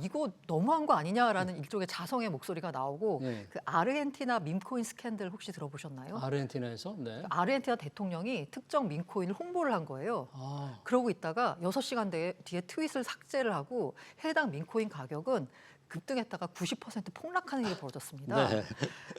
이거 너무한 거 아니냐라는 일종의 자성의 목소리가 나오고 네. 그 아르헨티나 밈코인 스캔들 혹시 들어보셨나요? 아르헨티나에서. 네. 아르헨티나 대통령이 특정 밈코인을 홍보를 한 거예요. 아. 그러고 있다가 6시간 뒤에 트윗을 삭제를 하고 해당 밈코인 가격은 급등했다가 90% 폭락하는 일이 벌어졌습니다. 네.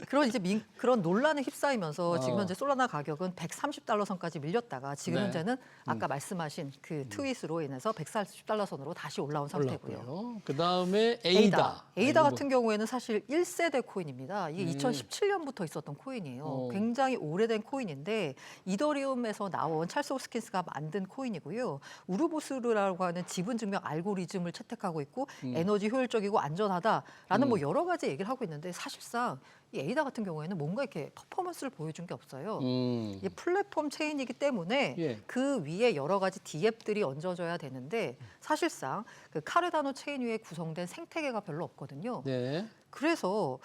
그런 이제 그런 논란에 휩싸이면서 지금 현재 솔라나 가격은 $130 선까지 밀렸다가 지금 네. 현재는 아까 말씀하신 그 트윗으로 인해서 $140 선으로 다시 올라온 상태고요. 그 다음에 에이다. 에이다 같은 경우에는 사실 1세대 코인입니다. 이게 2017년부터 있었던 코인이에요. 어. 굉장히 오래된 코인인데 이더리움에서 나온 찰스 호스킨스가 만든 코인이고요. 우르보스르라고 하는 지분 증명 알고리즘을 채택하고 있고 에너지 효율적이고 안전하다라는 뭐 여러 가지 얘기를 하고 있는데 사실상 이 에이다 같은 경우에는 뭔가 이렇게 퍼포먼스를 보여준 게 없어요. 이게 플랫폼 체인이기 때문에 예. 그 위에 여러 가지 디앱들이 얹어져야 되는데 사실상 그 카르다노 체인 위에 구성된 생태계가 별로 없거든요. 네. 그래서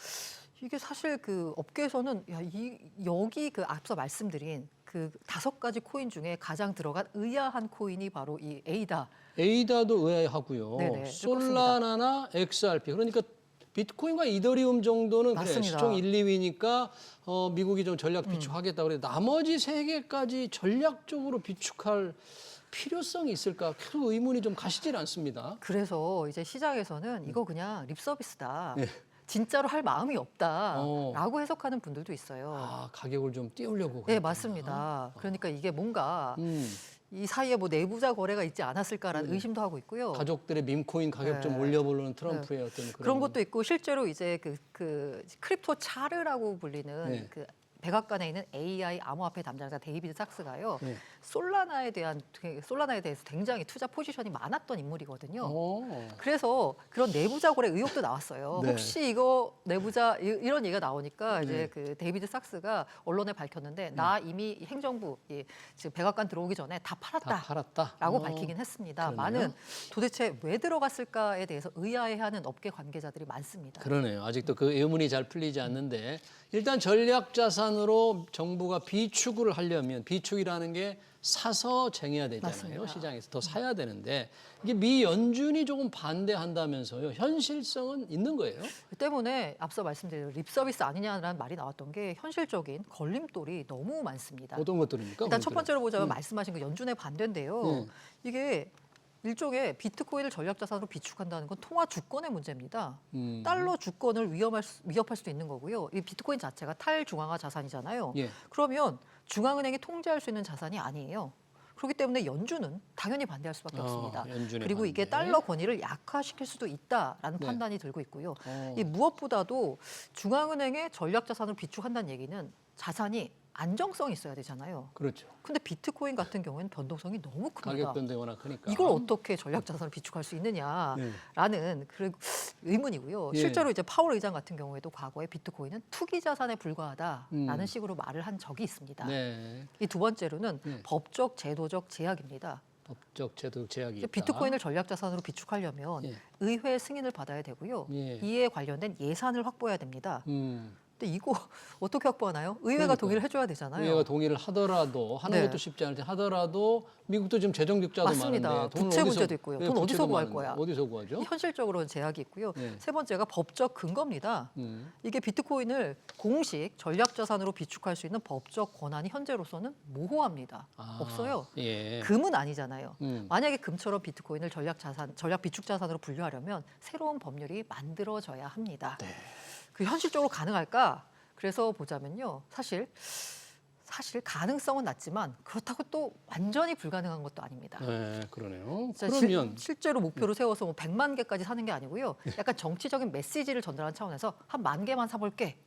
이게 사실 그 업계에서는 여기 그 앞서 말씀드린 그 5가지 코인 중에 가장 들어간 의아한 코인이 바로 이 에이다. 에이다도 의아하고요. 네네, 솔라나나 XRP. 그러니까 비트코인과 이더리움 정도는 그래, 맞습니다. 시총 1, 2위니까 미국이 좀 전략 비축하겠다 그래. 나머지 세 개까지 전략적으로 비축할 필요성이 있을까? 계속 의문이 좀 가시질 않습니다. 그래서 이제 시장에서는 이거 그냥 립 서비스다. 네. 진짜로 할 마음이 없다라고 해석하는 분들도 있어요. 아, 가격을 좀 띄우려고. 네, 그랬구나. 맞습니다. 그러니까 이게 뭔가 음, 이 사이에 뭐 내부자 거래가 있지 않았을까라는 의심도 하고 있고요. 가족들의 밈코인 가격 좀 네. 올려보려는 트럼프의 어떤 그런 것도 있고 실제로 이제 그 크립토 차르라고 불리는 네. 그 백악관에 있는 AI 암호화폐 담당자 데이비드 삭스가요. 네. 솔라나에 대해서 굉장히 투자 포지션이 많았던 인물이거든요. 오. 그래서 그런 내부자 거래 의혹도 나왔어요. 네. 혹시 이거 내부자 이런 얘기가 나오니까 이제 그 데이비드 삭스가 언론에 밝혔는데 나 이미 행정부 지금 백악관 들어오기 전에 다 다 팔았다. 팔았다. 라고 밝히긴 했습니다. 그러네요. 많은 도대체 왜 들어갔을까에 대해서 의아해하는 업계 관계자들이 많습니다. 그러네요. 아직도 그 의문이 잘 풀리지 않는데 일단 전략 자산으로 정부가 비축을 하려면 비축이라는 게 사서 쟁여야 되잖아요. 맞습니다. 시장에서 더 사야 되는데 이게 미 연준이 조금 반대한다면서요. 현실성은 있는 거예요? 그 때문에 앞서 말씀드린 립 서비스 아니냐라는 말이 나왔던 게 현실적인 걸림돌이 너무 많습니다. 어떤 것들입니까? 일단 첫 번째로 보자면 말씀하신 그 연준의 반대인데요. 네. 이게 일종의 비트코인을 전략 자산으로 비축한다는 건 통화 주권의 문제입니다. 음. 달러 주권을 위협할 수도 있는 거고요. 이 비트코인 자체가 탈중앙화 자산이잖아요. 예. 그러면 중앙은행이 통제할 수 있는 자산이 아니에요. 그렇기 때문에 연준은 당연히 반대할 수밖에 없습니다. 연준의 그리고 이게 반대. 달러 권위를 약화시킬 수도 있다라는 네. 판단이 들고 있고요. 어. 이 무엇보다도 중앙은행의 전략 자산을 비축한다는 얘기는 자산이 안정성이 있어야 되잖아요. 그렇죠. 근데 비트코인 같은 경우에는 변동성이 너무 큽니다. 가격 변동이 워낙 크니까. 이걸 어떻게 전략 자산을 비축할 수 있느냐라는 그 의문이고요. 예. 실제로 이제 파월 의장 같은 경우에도 과거에 비트코인은 투기 자산에 불과하다라는 식으로 말을 한 적이 있습니다. 네. 이 두 번째로는 네. 법적 제도적 제약입니다. 법적 제도 제약이 있다. 비트코인을 전략 자산으로 비축하려면 예. 의회 승인을 받아야 되고요. 예. 이에 관련된 예산을 확보해야 됩니다. 음. 근데 이거 어떻게 확보하나요? 의회가 그러니까요. 동의를 해줘야 되잖아요. 의회가 동의를 하더라도 하는 네. 것도 쉽지 않을 때 하더라도 미국도 지금 재정 적자도 맞습니다. 많은데 돈을 부채 어디서- 문제도 있고요. 네, 돈 어디서 부채도 구할 많은데 거야? 어디서 구하죠? 현실적으로는 제약이 있고요. 네. 세 번째가 법적 근거입니다. 이게 비트코인을 공식 전략 자산으로 비축할 수 있는 법적 권한이 현재로서는 모호합니다. 아, 없어요. 예. 금은 아니잖아요. 음. 만약에 금처럼 비트코인을 전략 비축 자산으로 분류하려면 새로운 법률이 만들어져야 합니다. 네. 그 현실적으로 가능할까? 그래서 보자면요. 사실 가능성은 낮지만 그렇다고 또 완전히 불가능한 것도 아닙니다. 네, 그러네요. 진짜 그러면 실제로 목표로 세워서 뭐 100만 개까지 사는 게 아니고요. 약간 정치적인 메시지를 전달하는 차원에서 한 10,000개만 사볼게.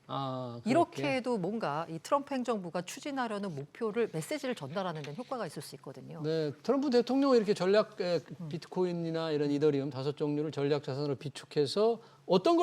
이렇게 그렇게. 해도 뭔가 이 트럼프 행정부가 추진하려는 목표를 메시지를 전달하는 데는 효과가 있을 수 있거든요. 네, 트럼프 대통령은 이렇게 전략 비트코인이나 이런 이더리움 5종류를 전략 자산으로 비축해서 어떤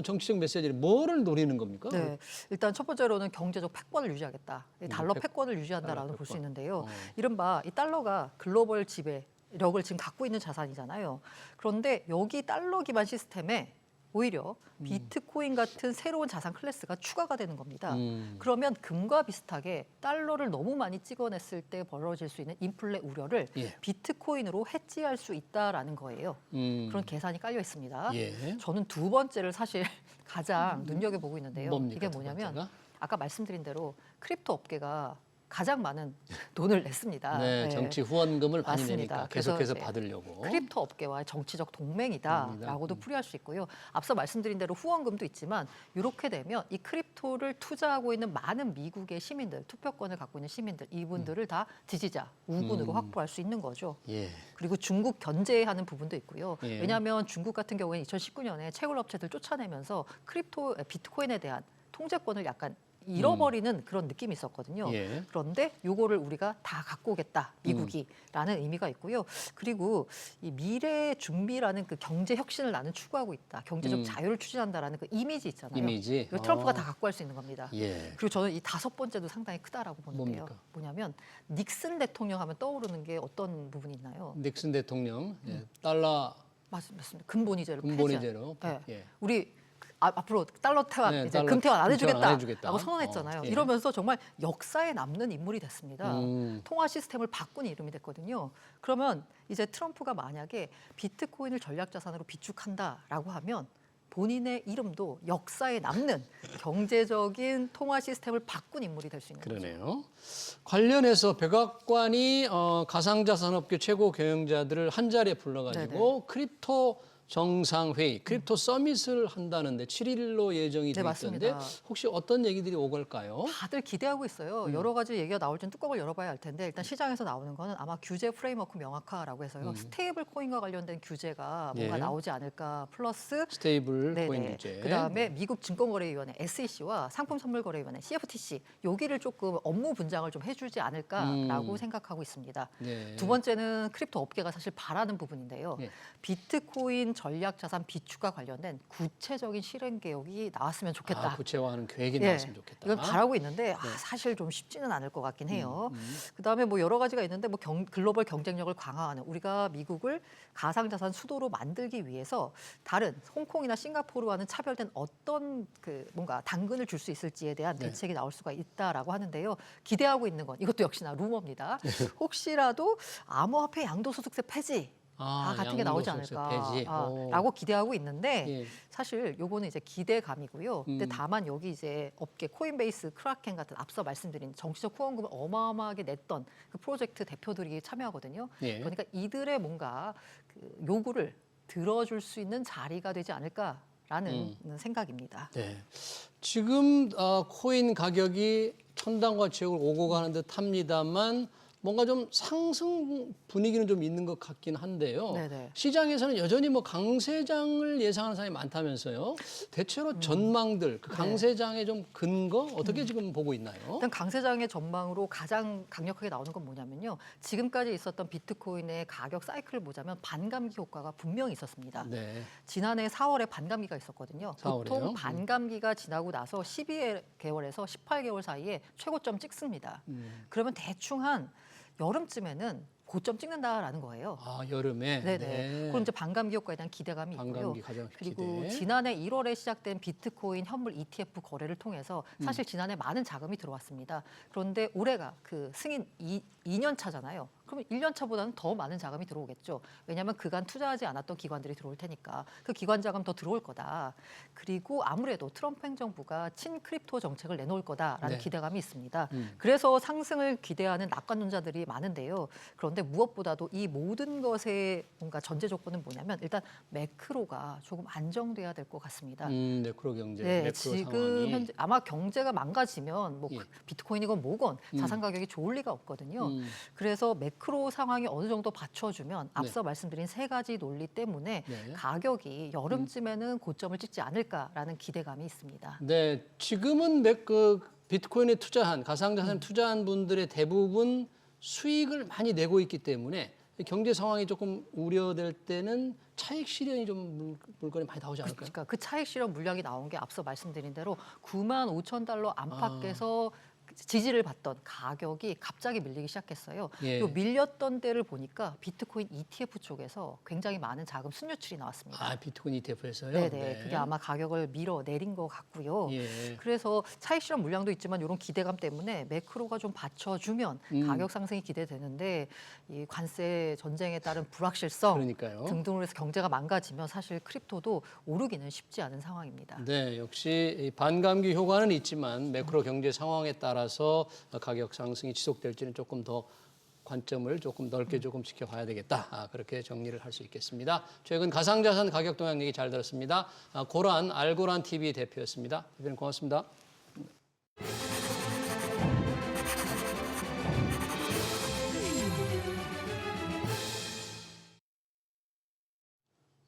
정치적 메시지를 뭐를 노리는 겁니까? 네, 일단 첫 번째로는 경제적 패권을 유지하겠다. 이 달러 패권을 유지한다라고 볼 수 패권. 있는데요. 이른바 이 달러가 글로벌 지배력을 지금 갖고 있는 자산이잖아요. 그런데 여기 달러 기반 시스템에 오히려 비트코인 같은 새로운 자산 클래스가 추가가 되는 겁니다. 그러면 금과 비슷하게 달러를 너무 많이 찍어냈을 때 벌어질 수 있는 인플레 우려를 예. 비트코인으로 해지할 수 있다라는 거예요. 그런 계산이 깔려 있습니다. 예. 저는 두 번째를 사실 가장 눈여겨보고 있는데요. 뭡니까, 이게 두 뭐냐면 번째가? 아까 말씀드린 대로 크립토 업계가 가장 많은 돈을 냈습니다. 네, 정치 후원금을 많이 맞습니다. 내니까 그래서 계속해서 이제 받으려고. 크립토 업계와의 정치적 동맹이다라고도 풀이할 수 있고요. 앞서 말씀드린 대로 후원금도 있지만 이렇게 되면 이 크립토를 투자하고 있는 많은 미국의 시민들, 투표권을 갖고 있는 시민들, 이분들을 다 지지자, 우군으로 확보할 수 있는 거죠. 예. 그리고 중국 견제하는 부분도 있고요. 예. 왜냐하면 중국 같은 경우에는 2019년에 채굴 업체들 쫓아내면서 비트코인에 대한 통제권을 약간 잃어버리는 그런 느낌이 있었거든요. 예. 그런데 요거를 우리가 다 갖고 오겠다, 미국이라는 의미가 있고요. 그리고 이 미래 준비라는 그 경제 혁신을 나는 추구하고 있다, 경제적 자유를 추진한다라는 그 이미지 있잖아요. 이미지. 이거 트럼프가 다 갖고 갈 수 있는 겁니다. 예. 그리고 저는 이 다섯 번째도 상당히 크다라고 보는데요. 뭡니까? 뭐냐면 닉슨 대통령 하면 떠오르는 게 어떤 부분이 있나요? 닉슨 대통령 달러 맞습니다. 근본이제로 근본이제로. 네. 예. 우리 앞으로 달러 태환, 네, 이제 달러 금태환 안 금태환 안 해주겠다. 해주겠다라고 선언했잖아요. 예. 이러면서 정말 역사에 남는 인물이 됐습니다. 통화 시스템을 바꾼 이름이 됐거든요. 그러면 이제 트럼프가 만약에 비트코인을 전략 자산으로 비축한다라고 하면 본인의 이름도 역사에 남는 경제적인 통화 시스템을 바꾼 인물이 될 수 있는 거죠. 그러네요. 관련해서 백악관이 가상자산업계 최고 경영자들을 한 자리에 불러가지고 크립토 정상회의, 크립토 서밋을 한다는데 7일로 예정이 돼 있던데 맞습니다. 혹시 어떤 얘기들이 오갈까요? 다들 기대하고 있어요. 여러 가지 얘기가 나올 땐 뚜껑을 열어봐야 할 텐데 일단 시장에서 나오는 거는 아마 규제 프레임워크 명확화라고 해서요. 스테이블 코인과 관련된 규제가 뭔가 나오지 않을까. 플러스 스테이블 코인 규제. 그다음에 미국 증권거래위원회 SEC와 상품선물거래위원회 CFTC 여기를 조금 업무 분장을 좀 해주지 않을까라고 생각하고 있습니다. 네. 두 번째는 크립토 업계가 사실 바라는 부분인데요. 비트코인 전략자산 비축과 관련된 구체적인 실행 계획이 나왔으면 좋겠다. 구체화하는 계획이 나왔으면 좋겠다. 이건 바라고 있는데 사실 좀 쉽지는 않을 것 같긴 해요. 그다음에 뭐 여러 가지가 있는데 뭐 글로벌 경쟁력을 강화하는 우리가 미국을 가상자산 수도로 만들기 위해서 다른 홍콩이나 싱가포르와는 차별된 어떤 뭔가 당근을 줄 수 있을지에 대한 대책이 나올 수가 있다라고 하는데요. 기대하고 있는 건 이것도 역시나 루머입니다. 혹시라도 암호화폐 양도소득세 폐지 같은 게 나오지 않을까라고 기대하고 있는데 사실 요거는 이제 기대감이고요. 근데 다만 여기 이제 업계 코인베이스, 크라켄 같은 앞서 말씀드린 정치적 후원금을 어마어마하게 냈던 그 프로젝트 대표들이 참여하거든요. 그러니까 이들의 뭔가 그 요구를 들어줄 수 있는 자리가 되지 않을까라는 생각입니다. 네. 지금 코인 가격이 천당과 지옥을 오고 가는 듯합니다만 뭔가 좀 상승 분위기는 좀 있는 것 같긴 한데요. 네네. 시장에서는 여전히 뭐 강세장을 예상하는 사람이 많다면서요. 대체로 전망들, 그 강세장의 좀 근거 어떻게 지금 보고 있나요? 일단 강세장의 전망으로 가장 강력하게 나오는 건 뭐냐면요. 지금까지 있었던 비트코인의 가격 사이클을 보자면 반감기 효과가 분명히 있었습니다. 네. 지난해 4월에 반감기가 있었거든요. 4월에요? 보통 반감기가 지나고 나서 12개월에서 18개월 사이에 최고점 찍습니다. 그러면 대충 한 여름쯤에는 고점 찍는다라는 거예요. 여름에. 네네. 네. 그럼 이제 반감기 효과에 대한 기대감이 반감기 있고요. 가장 그리고 기대. 지난해 1월에 시작된 비트코인 현물 ETF 거래를 통해서 사실 지난해 많은 자금이 들어왔습니다. 그런데 올해가 그 승인 2년 차잖아요. 그러면 1년 차보다는 더 많은 자금이 들어오겠죠. 왜냐하면 그간 투자하지 않았던 기관들이 들어올 테니까 그 기관 자금 더 들어올 거다. 그리고 아무래도 트럼프 행정부가 친크립토 정책을 내놓을 거다라는 기대감이 있습니다. 그래서 상승을 기대하는 낙관론자들이 많은데요. 그런데 무엇보다도 이 모든 것의 뭔가 전제 조건은 뭐냐면 일단 매크로가 조금 안정돼야 될 것 같습니다. 매크로 경제, 네, 매크로 지금 상황이. 현재 아마 경제가 망가지면 뭐 비트코인이건 뭐건 자산 가격이 좋을 리가 없거든요. 그래서 매크로 상황이 어느 정도 받쳐주면 앞서 말씀드린 세 가지 논리 때문에 가격이 여름쯤에는 고점을 찍지 않을까라는 기대감이 있습니다. 네, 지금은 비트코인에 투자한 가상자산에 투자한 분들의 대부분 수익을 많이 내고 있기 때문에 경제 상황이 조금 우려될 때는 차익 실현이 좀 물건이 많이 나오지 않을까요? 그러니까 그 차익 실현 물량이 나온 게 앞서 말씀드린 대로 95,000달러 안팎에서 지지를 받던 가격이 갑자기 밀리기 시작했어요. 요 밀렸던 때를 보니까 비트코인 ETF 쪽에서 굉장히 많은 자금 순유출이 나왔습니다. 비트코인 ETF에서요? 네네. 그게 아마 가격을 밀어내린 것 같고요. 그래서 차익 실현 물량도 있지만 이런 기대감 때문에 매크로가 좀 받쳐주면 가격 상승이 기대되는데 이 관세 전쟁에 따른 불확실성 그러니까요. 등등으로 해서 경제가 망가지면 사실 크립토도 오르기는 쉽지 않은 상황입니다. 네, 역시 이 반감기 효과는 있지만 매크로 경제 상황에 따라서 가격 상승이 지속될지는 조금 더 관점을 조금 넓게 조금 지켜봐야 되겠다. 그렇게 정리를 할 수 있겠습니다. 최근 가상자산 가격 동향 얘기 잘 들었습니다. 고란 알고란 TV 대표였습니다. 대표님 고맙습니다.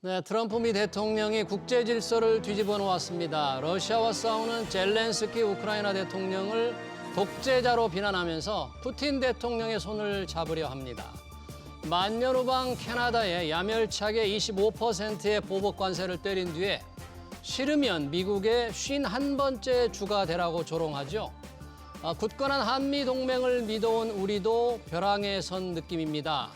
네, 트럼프 미 대통령이 국제 질서를 뒤집어 놓았습니다. 러시아와 싸우는 젤렌스키 우크라이나 대통령을 독재자로 비난하면서 푸틴 대통령의 손을 잡으려 합니다. 만년 후방 캐나다에 야멸차게 25%의 보복 관세를 때린 뒤에 싫으면 미국의 51번째 주가 되라고 조롱하죠. 굳건한 한미 동맹을 믿어온 우리도 벼랑에 선 느낌입니다.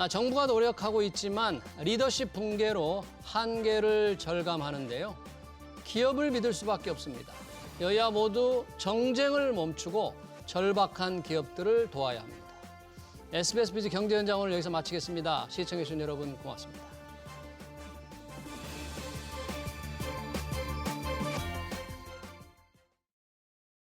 정부가 노력하고 있지만 리더십 붕괴로 한계를 절감하는데요. 기업을 믿을 수밖에 없습니다. 여야 모두 정쟁을 멈추고 절박한 기업들을 도와야 합니다. SBS 비즈 경제현장 오늘 여기서 마치겠습니다. 시청해주신 여러분 고맙습니다.